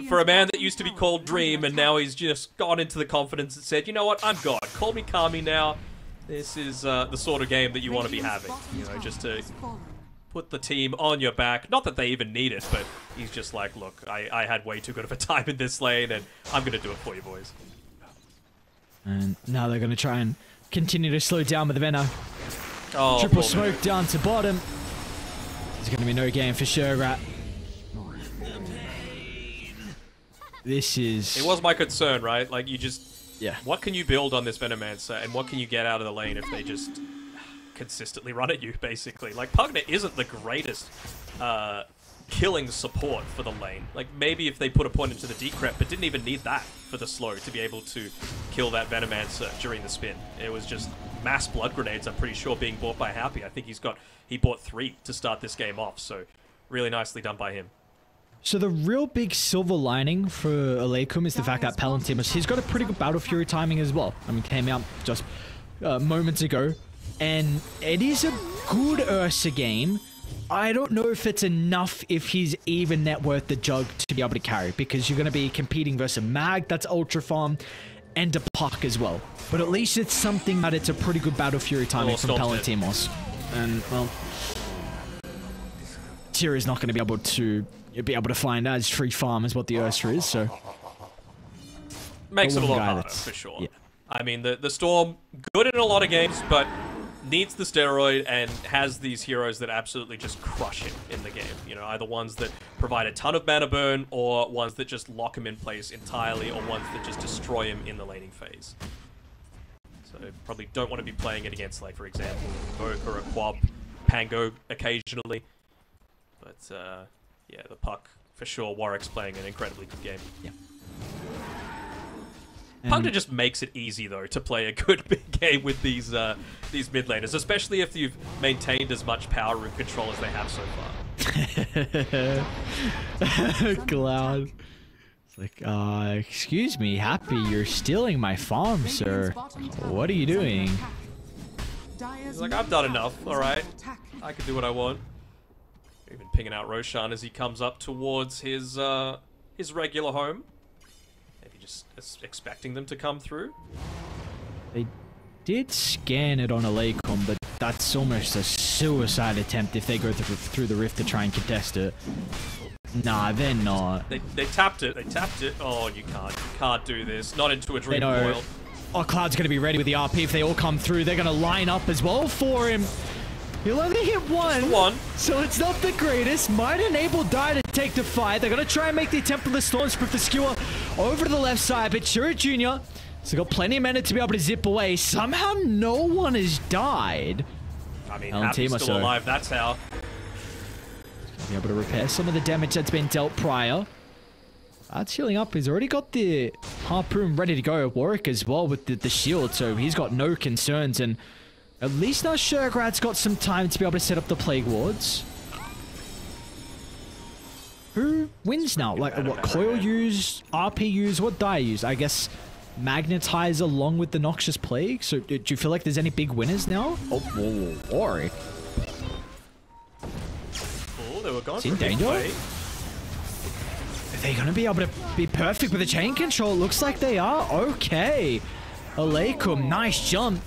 For a man that used to be called Dream and now he's just gone into the confidence and said, you know what, I'm God. Call me Kami now. This is the sort of game that you want to be having. You know, just to put the team on your back. Not that they even need it, but he's just like, look, I had way too good of a time in this lane and I'm going to do it for you boys. And now they're going to try and continue to slow down with the Venom. Oh, triple smoke down to bottom. There's going to be no game for Sherrat. This is... It was my concern, right? Like, you just... Yeah. What can you build on this Venomancer, and what can you get out of the lane if they just consistently run at you, basically? Like, Pugna isn't the greatest killing support for the lane. Like, maybe if they put a point into the decrep, but didn't even need that for the slow to be able to kill that Venomancer during the spin. It was just mass blood grenades, I'm pretty sure, being bought by Happy. I think he bought 3 to start this game off, so really nicely done by him. So the real big silver lining for Aleikum is the fact that Palantimus, he's got a pretty good Battle Fury timing as well. I mean, came out just moments ago, and it is a good Ursa game. I don't know if it's enough if he's even net worth the Jug to be able to carry, because you're going to be competing versus a Mag that's Ultra Farm, and a Puck as well. But at least it's something that it's a pretty good Battle Fury timing from Palantinos. And, well, Tira's not going to be able to find as free farm as what the Ursa is, so... Makes it a lot harder, for sure. Yeah. I mean, the Storm, good in a lot of games, but needs the steroid and has these heroes that absolutely just crush him in the game. You know, either ones that provide a ton of mana burn, or ones that just lock him in place entirely, or ones that just destroy him in the laning phase. So probably don't want to be playing it against, like, for example, Invoke or a Quab, Pango occasionally. But, yeah, the Puck, for sure, Warwick's playing an incredibly good game. Yeah. Pugna just makes it easy, though, to play a good big game with these mid laners, especially if you've maintained as much power room control as they have so far. Cloud. It's like, excuse me, Happy, you're stealing my farm, sir. What are you doing? He's like, I've done enough, alright. I can do what I want. Even pinging out Roshan as he comes up towards his regular home. Maybe just expecting them to come through. They did scan it on Aleikum, but that's almost a suicide attempt if they go through the rift to try and contest it. Nah, they're not. They tapped it. They tapped it. Oh, you can't do this. Not into a Dream Coil. Oh, Cloud's going to be ready with the RP if they all come through. They're going to line up as well for him. He'll only hit one, so it's not the greatest. Might enable Die to take the fight. They're going to try and make the attempt with the Storm Sprint the skewer over to the left side, but Shura Jr. has got plenty of mana to be able to zip away. Somehow no one has died. I mean, Happy's still alive, that's how. Be able to repair some of the damage that's been dealt prior. That's healing up. He's already got the Harpoon ready to go. Warwick as well with the shield, so he's got no concerns, and at least now Shergrad's got some time to be able to set up the Plague Wards. Who wins now? Like, what, Coil use, RP use, what die use? I guess Magnetize along with the Noxious Plague. So do you feel like there's any big winners now? Oh, whoa, Warwick. Oh, they were gone. Is he in danger? Are they going to be able to be perfect with the chain control? Looks like they are. Okay. Aleikum, nice jump.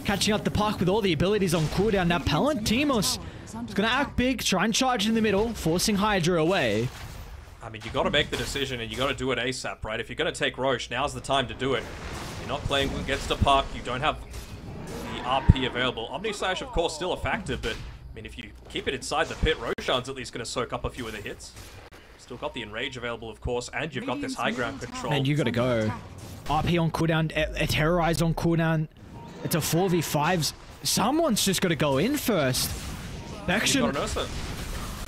Catching up the Puck with all the abilities on cooldown. Now Palantinos is going to act big, try and charge in the middle, forcing Hydra away. I mean, you got to make the decision and you got to do it ASAP, right? If you're going to take Roche, now's the time to do it. You're not playing against a Puck. You don't have the RP available. Omnislash, of course, still a factor, but I mean, if you keep it inside the pit, Roshan's at least going to soak up a few of the hits. Still got the Enrage available, of course, and you've got this high ground control. And you got to go. RP on cooldown, Terrorize on cooldown. It's a 4v5. Someone's just got to go in first. Bection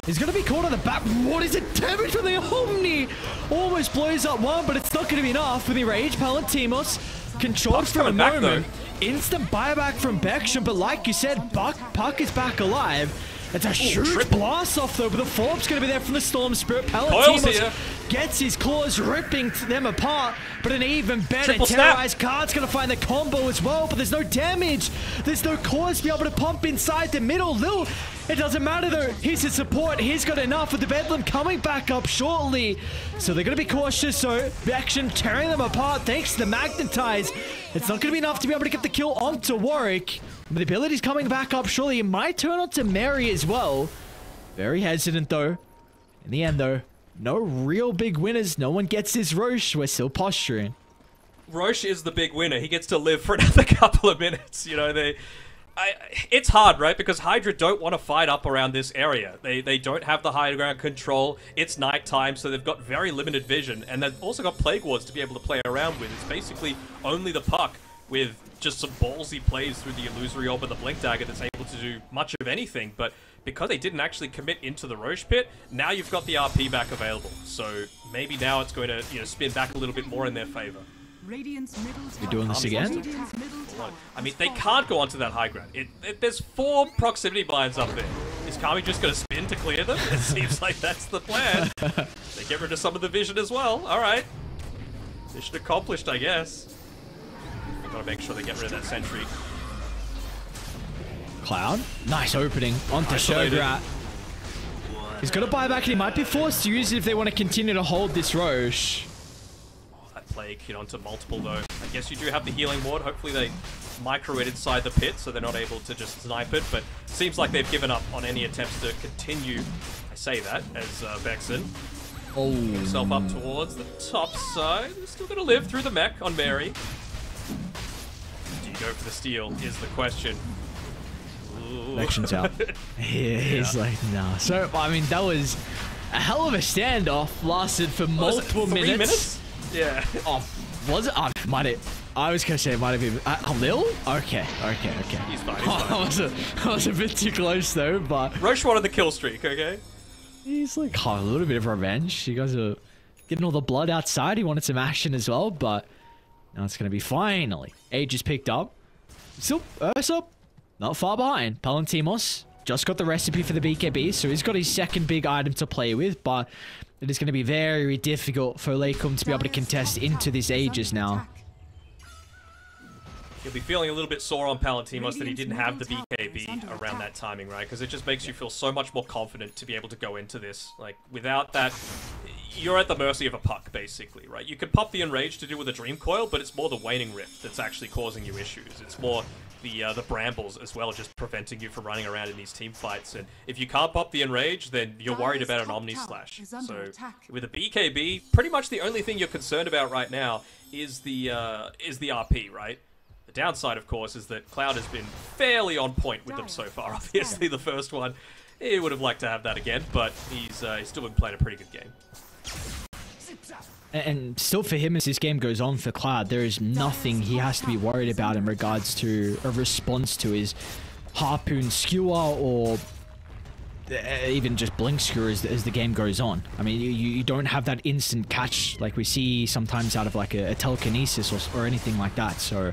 is going to be caught on the back. What is it? Damage from the Omni. Almost blows up one, but it's not going to be enough with the Rage. Palantimos controlled for a moment. Instant buyback from Bection, but like you said, Puck is back alive. It's a huge blast off though, but the follow-up's going to be there from the Storm Spirit. Palantimos gets his claws, ripping them apart, but an even better terrorized card's going to find the combo as well, but there's no damage. There's no claws to be able to pump inside the middle. Lil, it doesn't matter though. He's his support. He's got enough with the Bedlam coming back up shortly. So they're going to be cautious. So Bection tearing them apart thanks to the Magnetize. It's not going to be enough to be able to get the kill onto Warwick. But the ability's coming back up surely. It might turn on to Mary as well. Very hesitant though. In the end though, no real big winners. No one gets this Roche. We're still posturing. Roche is the big winner. He gets to live for another couple of minutes. You know, it's hard, right? Because Hydra don't want to fight up around this area. They don't have the high ground control. It's nighttime, so they've got very limited vision. And they've also got Plague Wards to be able to play around with. It's basically only the Puck with just some ballsy plays through the Illusory Orb and the Blink Dagger that's able to do much of anything. But because they didn't actually commit into the Roche pit, now you've got the RP back available. So maybe now it's going to, you know, spin back a little bit more in their favor. You're doing this again? I mean, they can't go onto that high ground. There's 4 proximity mines up there. Is Kami just going to spin to clear them? It seems like that's the plan. They get rid of some of the vision as well. All right. Mission accomplished, I guess. We've got to make sure they get rid of that sentry. Cloud. Nice opening onto Shograt. He's got to buy back and he might be forced to use it if they want to continue to hold this Roche. Plague hit onto multiple though. I guess you do have the healing ward. Hopefully they micro it inside the pit so they're not able to just snipe it, but seems like they've given up on any attempts to continue. I say that as Vexen himself up towards the top side. He's still gonna live through the mech on Mary. Do you go for the steal is the question. Vexen's out. He's like, nah. So I mean that was a hell of a standoff. Lasted for multiple minutes. Yeah. Oh, was it? Oh, might it? I was gonna say it might have been a Lil. Okay. He's fine. I was a bit too close though, but Roche wanted the kill streak. Okay. He's like, a little bit of revenge. You guys are getting all the blood outside. He wanted some action as well, but now it's gonna be finally. Age is picked up. Still, Ursop, not far behind. Palantimos just got the recipe for the BKB, so he's got his second big item to play with, but it is going to be very difficult for Leikum to be able to contest into this Aegis now. You'll be feeling a little bit sore on Palantimos that he didn't have the BKB around that timing, right? Because it just makes you feel so much more confident to be able to go into this. Like, without that, you're at the mercy of a Puck, basically, right? You could pop the Enrage to do with a Dream Coil, but it's more the Waning Rift that's actually causing you issues. It's more the Brambles as well, just preventing you from running around in these team fights. And if you can't pop the Enrage, then you're worried about an Omni Slash. So with a BKB, pretty much the only thing you're concerned about right now is the RP, right? The downside, of course, is that Cloud has been fairly on point with them so far. Obviously, the first one, he would have liked to have that again, but he's still been playing a pretty good game. And still for him, as this game goes on for Cloud, there is nothing he has to be worried about in regards to a response to his Harpoon Skewer or even just Blink Skewer as the game goes on. I mean, you don't have that instant catch like we see sometimes out of like a telekinesis or anything like that. So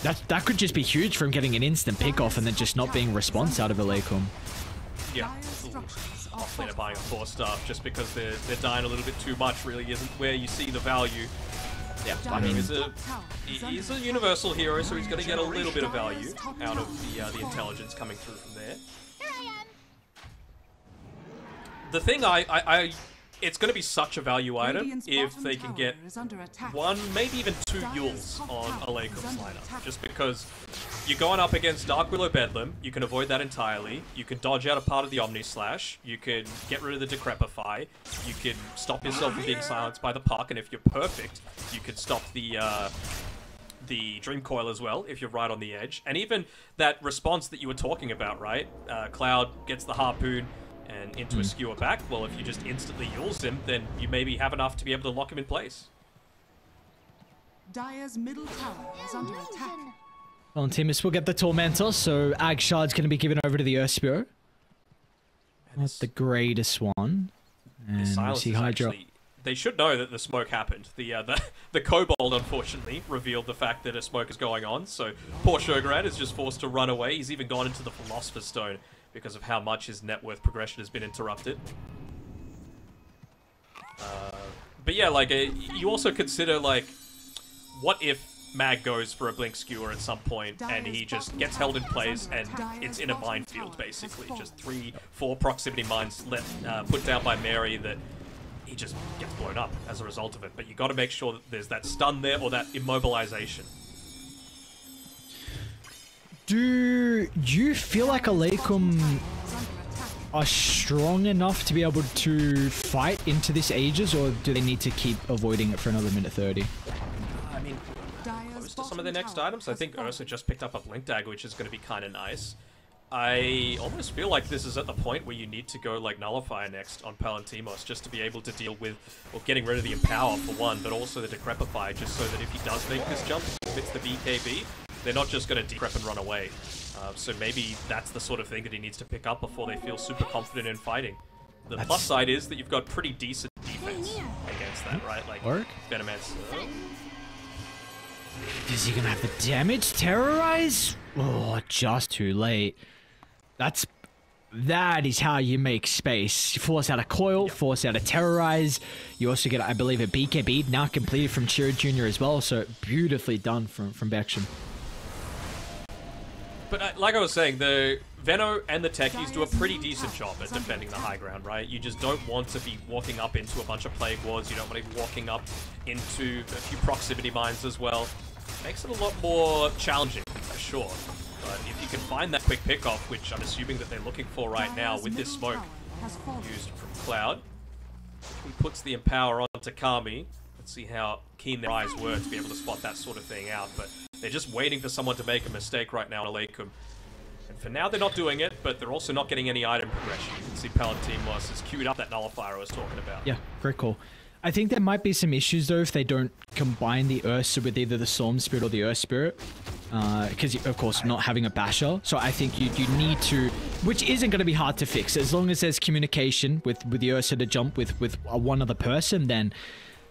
that could just be huge for him getting an instant pick off and then just not being a response out of Aleikum. Yeah. Offlaner buying a 4-star just because they're dying a little bit too much really isn't where you see the value. Yeah, I mean, he's a universal hero, so he's going to get a little bit of value out of the intelligence coming through from there. The thing it's going to be such a value item if they can get 1, maybe even 2 Yules on Aleikum's lineup. Just because you're going up against Dark Willow Bedlam, you can avoid that entirely. You can dodge out a part of the Omni Slash. You can get rid of the Decrepify. You can stop yourself from being silenced by the Puck, and if you're perfect, you could stop the Dream Coil as well, if you're right on the edge. And even that response that you were talking about, right? Cloud gets the Harpoon and into a skewer back. Well, if you just instantly Yules him, then you maybe have enough to be able to lock him in place. Dire's middle tower is under attack. Valentimus will get the Tormentor, so Ag Shard's going to be given over to the Earthspear. Not the greatest one. And we see Hydra. Actually, they should know that the smoke happened. The Kobold, unfortunately, revealed the fact that a smoke is going on, so poor Shogorad is just forced to run away. He's even gone into the Philosopher's Stone because of how much his net worth progression has been interrupted. But yeah, like, you also consider, like, what if Mag goes for a Blink Skewer at some point and he just gets held in place and it's in a minefield, basically. Just 3-4 proximity mines put down by Mary that he just gets blown up as a result of it. But you got to make sure that there's that stun there or that immobilization. Do you feel like Aleikum are strong enough to be able to fight into this Aegis, or do they need to keep avoiding it for another minute 30? I mean, close to some of the next items. I think Ursa just picked up a Blink Dagger, which is going to be kind of nice. I almost feel like this is at the point where you need to go like Nullifier next on Palantimos just to be able to deal with, or getting rid of the Empower for one, but also the Decrepify, just so that if he does make this jump, if it's the BKB, they're not just going to decrep and run away. So maybe that's the sort of thing that he needs to pick up before they feel super confident in fighting. The plus side is that you've got pretty decent defense against that, right? Like, Venomance. Is he gonna have the damage? Terrorize? Oh, just too late. That is how you make space. You force out a coil, force out a terrorize. You also get, I believe, a BKB now completed from Chiro Jr. as well. So beautifully done from Bection. But like I was saying, the Veno and the Techies do a pretty decent job at defending the high ground, right? You just don't want to be walking up into a bunch of Plague Wards. You don't want to be walking up into a few proximity mines as well. Makes it a lot more challenging, for sure. But if you can find that quick pickoff, which I'm assuming that they're looking for right now with this smoke used from Cloud, he puts the Empower onto Kami. Let's see how keen their eyes were to be able to spot that sort of thing out. But they're just waiting for someone to make a mistake right now on Aleikum. And for now, they're not doing it, but they're also not getting any item progression. You can see Palantimos has queued up that Nullifier I was talking about. Yeah, very cool. I think there might be some issues, though, if they don't combine the Ursa with either the Storm Spirit or the Earth Spirit. Because, of course, not having a Basher. So I think you need to... Which isn't going to be hard to fix. As long as there's communication with the Ursa to jump with one other person, then...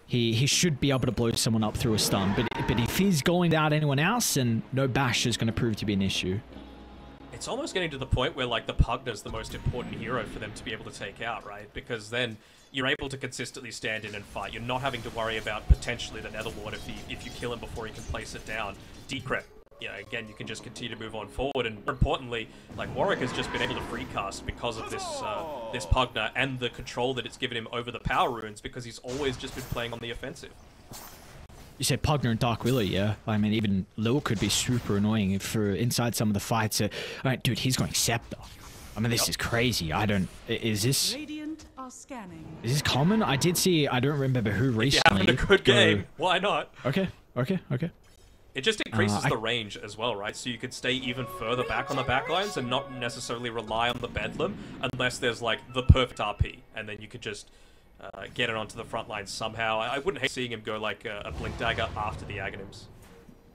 He should be able to blow someone up through a stun, but if he's going without anyone else, then no bash is going to prove to be an issue. It's almost getting to the point where like the Pugna's the most important hero for them to be able to take out, right? Because then you're able to consistently stand in and fight. You're not having to worry about potentially the Netherlord if you kill him before he can place it down. Decrep. Yeah, again, you can just continue to move on forward, and more importantly, like Warwick has just been able to free cast because of this this Pugna and the control that it's given him over the power runes, because he's always just been playing on the offensive. You said Pugna and Dark Willow, yeah? I mean, even Lil could be super annoying for inside some of the fights. Alright, dude, he's going Scepter. I mean, this is crazy. I don't... Is this... Is this common? I did see... I don't remember who recently... If you're having a good game, why not? Okay. It just increases the range as well, right? So you could stay even further back on the backlines and not necessarily rely on the Bedlam unless there's like the perfect RP, and then you could just get it onto the front line somehow. I wouldn't hate seeing him go like a Blink Dagger after the Aghanims,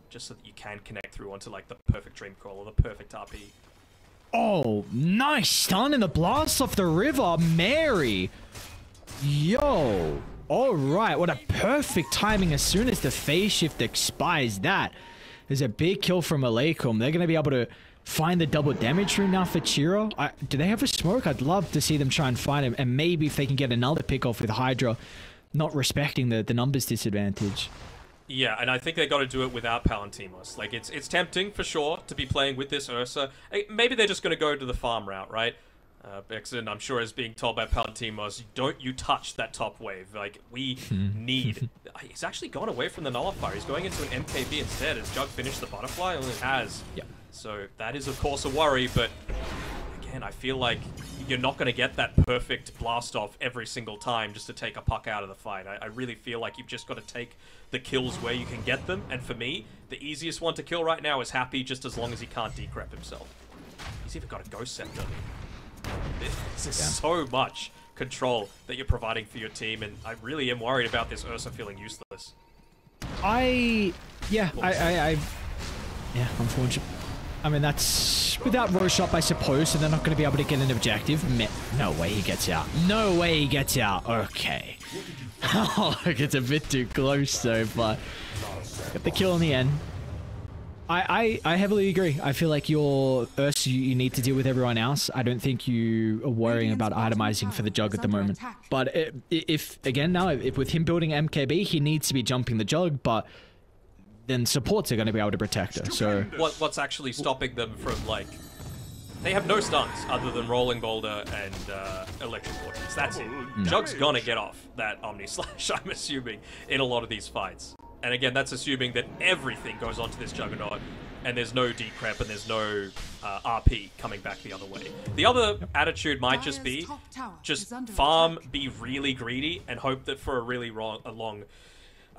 just so that you can connect through onto like the perfect Dream Call or the perfect RP. Oh, nice stun in the blast off the river, Mary. Yo. All right, what a perfect timing as soon as the phase shift expires. That is a big kill from Aleikum. They're going to be able to find the double damage rune now for Chiro. Do they have a smoke? I'd love to see them try and find him. And maybe if they can get another pick off with Hydra, not respecting the numbers disadvantage. Yeah, and I think they got to do it without Palantimos. Like, it's tempting for sure to be playing with this Ursa. Maybe they're just going to go to the farm route, right? Bexon, I'm sure, is being told by Palantimos, don't you touch that top wave. Like, we need... He's actually gone away from the Nullifier. He's going into an MKB instead. Has Jug finished the Butterfly? Only has. Yeah. So that is, of course, a worry, but again, I feel like you're not going to get that perfect blast off every single time just to take a puck out of the fight. I really feel like you've just got to take the kills where you can get them, and for me, the easiest one to kill right now is Happy, just as long as he can't decrep himself. He's even got a Ghost Scepter. This is so much control that you're providing for your team, and I really am worried about this Ursa feeling useless. Yeah, unfortunate. I mean, that's without Roshop, I suppose, so they're not going to be able to get an objective. No way he gets out. No way he gets out. Okay. Oh, it's a bit too close, though, but get the kill in the end. I heavily agree. I feel like your Urs, you need to deal with everyone else. I don't think you are worrying about itemizing for the Jug at the moment. But if again, now, if with him building MKB, he needs to be jumping the Jug, but then supports are going to be able to protect her. So what's actually stopping them from, like, they have no stuns other than Rolling Boulder and Electric Fortress. That's it. Jug's gonna get off that Omni Slash, I'm assuming, in a lot of these fights. And again, that's assuming that everything goes onto this Juggernaut, and there's no decrep and there's no RP coming back the other way. The other attitude might just be, just farm, be really greedy, and hope that for a really long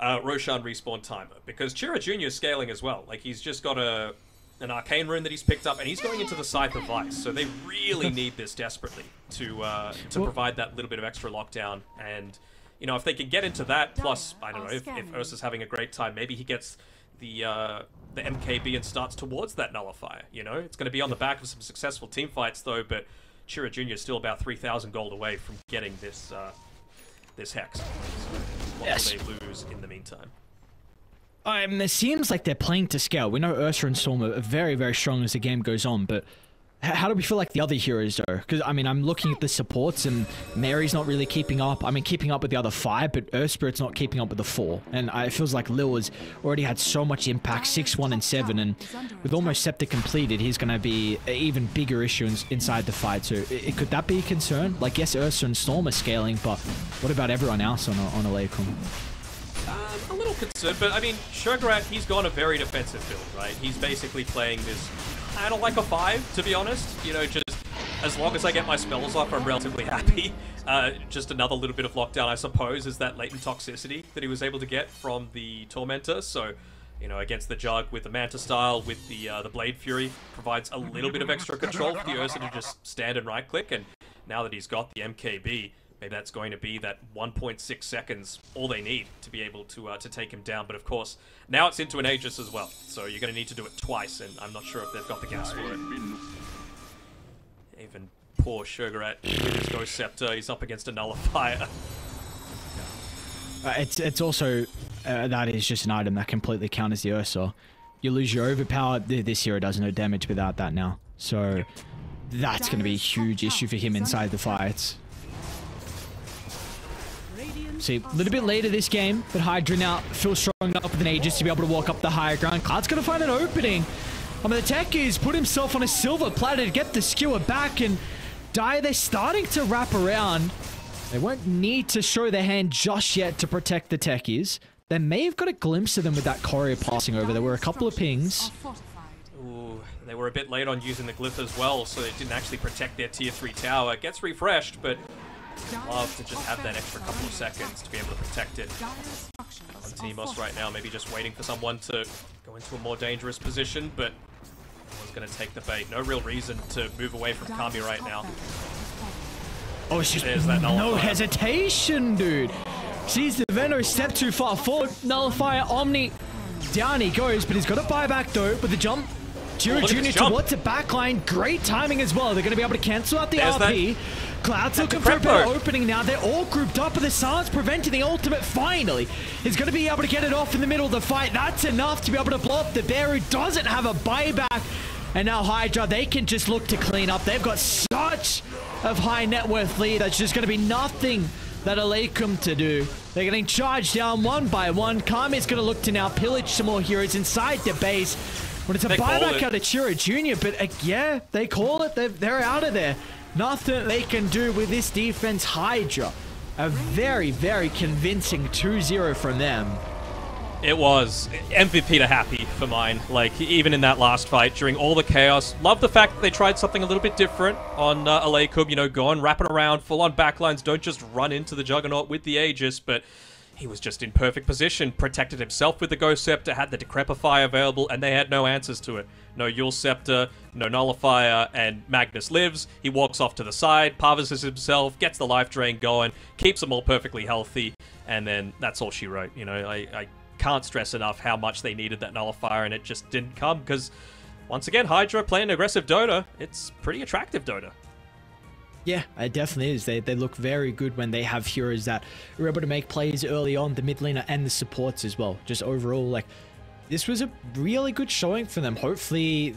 Roshan respawn timer. Because Chira Jr. is scaling as well. Like, he's just got an Arcane Rune that he's picked up, and he's going into the Scythe of Vice, so they really need this desperately to provide that little bit of extra lockdown. And you know, if they can get into that, plus, I don't know, if Ursa's having a great time, maybe he gets the MKB and starts towards that Nullifier, you know? It's going to be on the back of some successful team fights, though, but Chira Jr. is still about 3,000 gold away from getting this this Hex. So what will they lose in the meantime? It seems like they're playing to scale. We know Ursa and Storm are very, very strong as the game goes on, but how do we feel like the other heroes, though? Because, I mean, I'm looking at the supports, and Mary's not really keeping up. I mean, keeping up with the other 5, but Earthspirit's not keeping up with the 4. And it feels like Lil has already had so much impact, 6, 1, and 7, and with almost Scepter completed, he's going to be an even bigger issue inside the fight. So could that be a concern? Like, yes, Ursa and Storm are scaling, but what about everyone else on Aleikum? A little concerned, but I mean, Shogarat, he's gone a very defensive build, right? He's basically playing this kind of like a 5, to be honest. You know, just as long as I get my spells off, I'm relatively happy. Just another little bit of lockdown, I suppose, is that latent toxicity that he was able to get from the Tormentor. So, you know, against the Jug with the Manta style, with the Blade Fury, provides a little bit of extra control for the Ursa to just stand and right-click. And now that he's got the MKB, maybe that's going to be that 1.6 seconds, all they need to be able to take him down. But of course, now it's into an Aegis as well, so you're going to need to do it twice, and I'm not sure if they've got the gas for it. Even poor Shogarat with his Ghost Scepter, he's up against a Nullifier. It's also, that is just an item that completely counters the Ursa. You lose your Overpower, this hero does no damage without that now. So that's going to be a huge issue for him inside the fights. See, a little bit later this game, but HYDRA now feels strong enough with an Aegis to be able to walk up the higher ground. Cloud's going to find an opening. I mean, the tech is put himself on a silver platter to get the skewer back, and Dire, they're starting to wrap around. They won't need to show their hand just yet to protect the techies. They may have got a glimpse of them with that courier passing over. There were a couple of pings. Ooh, they were a bit late on using the glyph as well, so they didn't actually protect their tier 3 tower. It gets refreshed, but love to just have that extra couple of seconds to be able to protect it. On Timos right now, maybe just waiting for someone to go into a more dangerous position, but no one's going to take the bait. No real reason to move away from Kami right now. Oh, it's just no hesitation, dude. Sees the Venom step too far forward. Nullifier, Omni. Down he goes, but he's got a buyback, though, with the jump. Chira Jr. towards the backline. Great timing as well. They're going to be able to cancel out the RP. Cloud's looking for a better opening now. They're all grouped up, but the silence preventing the ultimate finally. He's going to be able to get it off in the middle of the fight. That's enough to be able to blow up the bear, who doesn't have a buyback. And now HYDRA, they can just look to clean up. They've got such a high net worth lead. That's just going to be nothing that Aleikum to do. They're getting charged down one by one. Kami's going to look to now pillage some more heroes inside their base. When it's a buyback out of Chira Jr., but yeah, they call it. They're out of there. Nothing they can do with this defense. HYDRA, a very, very convincing 2-0 from them. It was MVP to happy for mine. Like, even in that last fight, during all the chaos, love the fact that they tried something a little bit different on Aleikum. You know, going wrapping around, full-on backlines, don't just run into the Juggernaut with the Aegis, but he was just in perfect position, protected himself with the Ghost Scepter, had the Decrepify available, and they had no answers to it. No Yule Scepter, no Nullifier, and Magnus lives. He walks off to the side, Parvises himself, gets the life drain going, keeps them all perfectly healthy, and then that's all she wrote. You know, I can't stress enough how much they needed that nullifier, and it just didn't come because, once again, Hydra playing aggressive Dota. It's pretty attractive Dota. Yeah, it definitely is. They look very good when they have heroes that are able to make plays early on, the mid laner and the supports as well. Just overall, like, this was a really good showing for them. Hopefully,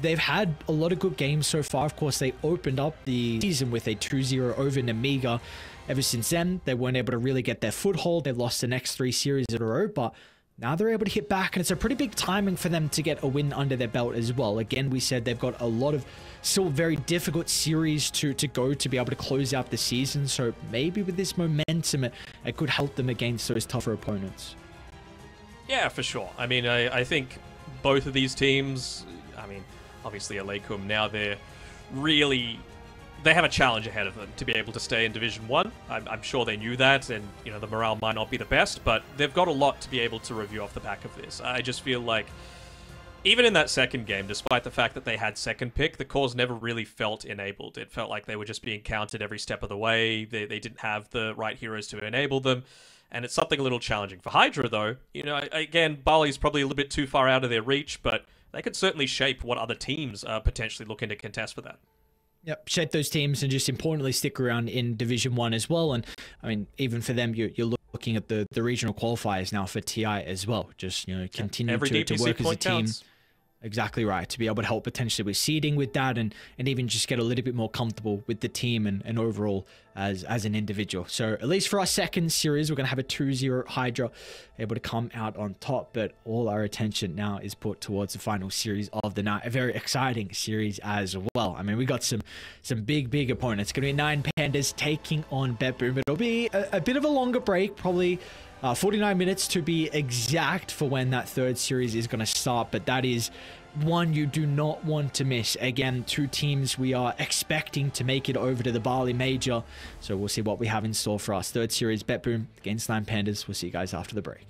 they've had a lot of good games so far. Of course, they opened up the season with a 2-0 over Namiga. Ever since then, they weren't able to really get their foothold. They lost the next 3 series in a row, but now they're able to hit back, and it's a pretty big timing for them to get a win under their belt as well. Again, we said they've got a lot of still very difficult series to go to be able to close out the season, so maybe with this momentum, it could help them against those tougher opponents. Yeah, for sure. I mean, I think both of these teams, I mean, obviously Aleikum, now they have a challenge ahead of them to be able to stay in Division 1. I'm sure they knew that, and, you know, the morale might not be the best, but they've got a lot to be able to review off the back of this. I just feel like, even in that second game, despite the fact that they had second pick, the cores never really felt enabled. It felt like they were just being countered every step of the way. They didn't have the right heroes to enable them, and it's something a little challenging. For Hydra, though, you know, again, Bali's probably a little bit too far out of their reach, but they could certainly shape what other teams are potentially looking to contest for that. Yep, shape those teams and just importantly stick around in Division 1 as well. And I mean, even for them, you're looking at the regional qualifiers now for TI as well. Just, you know, continue to work as a team. Counts. Exactly right. To be able to help potentially with seeding with that, and even just get a little bit more comfortable with the team and overall as an individual. So at least for our second series, we're going to have a 2-0 Hydra able to come out on top, but all our attention now is put towards the final series of the night. A very exciting series as well. I mean, we got some big opponents. It's going to be 9 Pandas taking on BO3, but it'll be a bit of a longer break, probably 49 minutes to be exact for when that third series is going to start, but that is one you do not want to miss. Again, 2 teams we are expecting to make it over to the Bali Major, so we'll see what we have in store for us. Third series, BO3 against 9 Pandas. We'll see you guys after the break.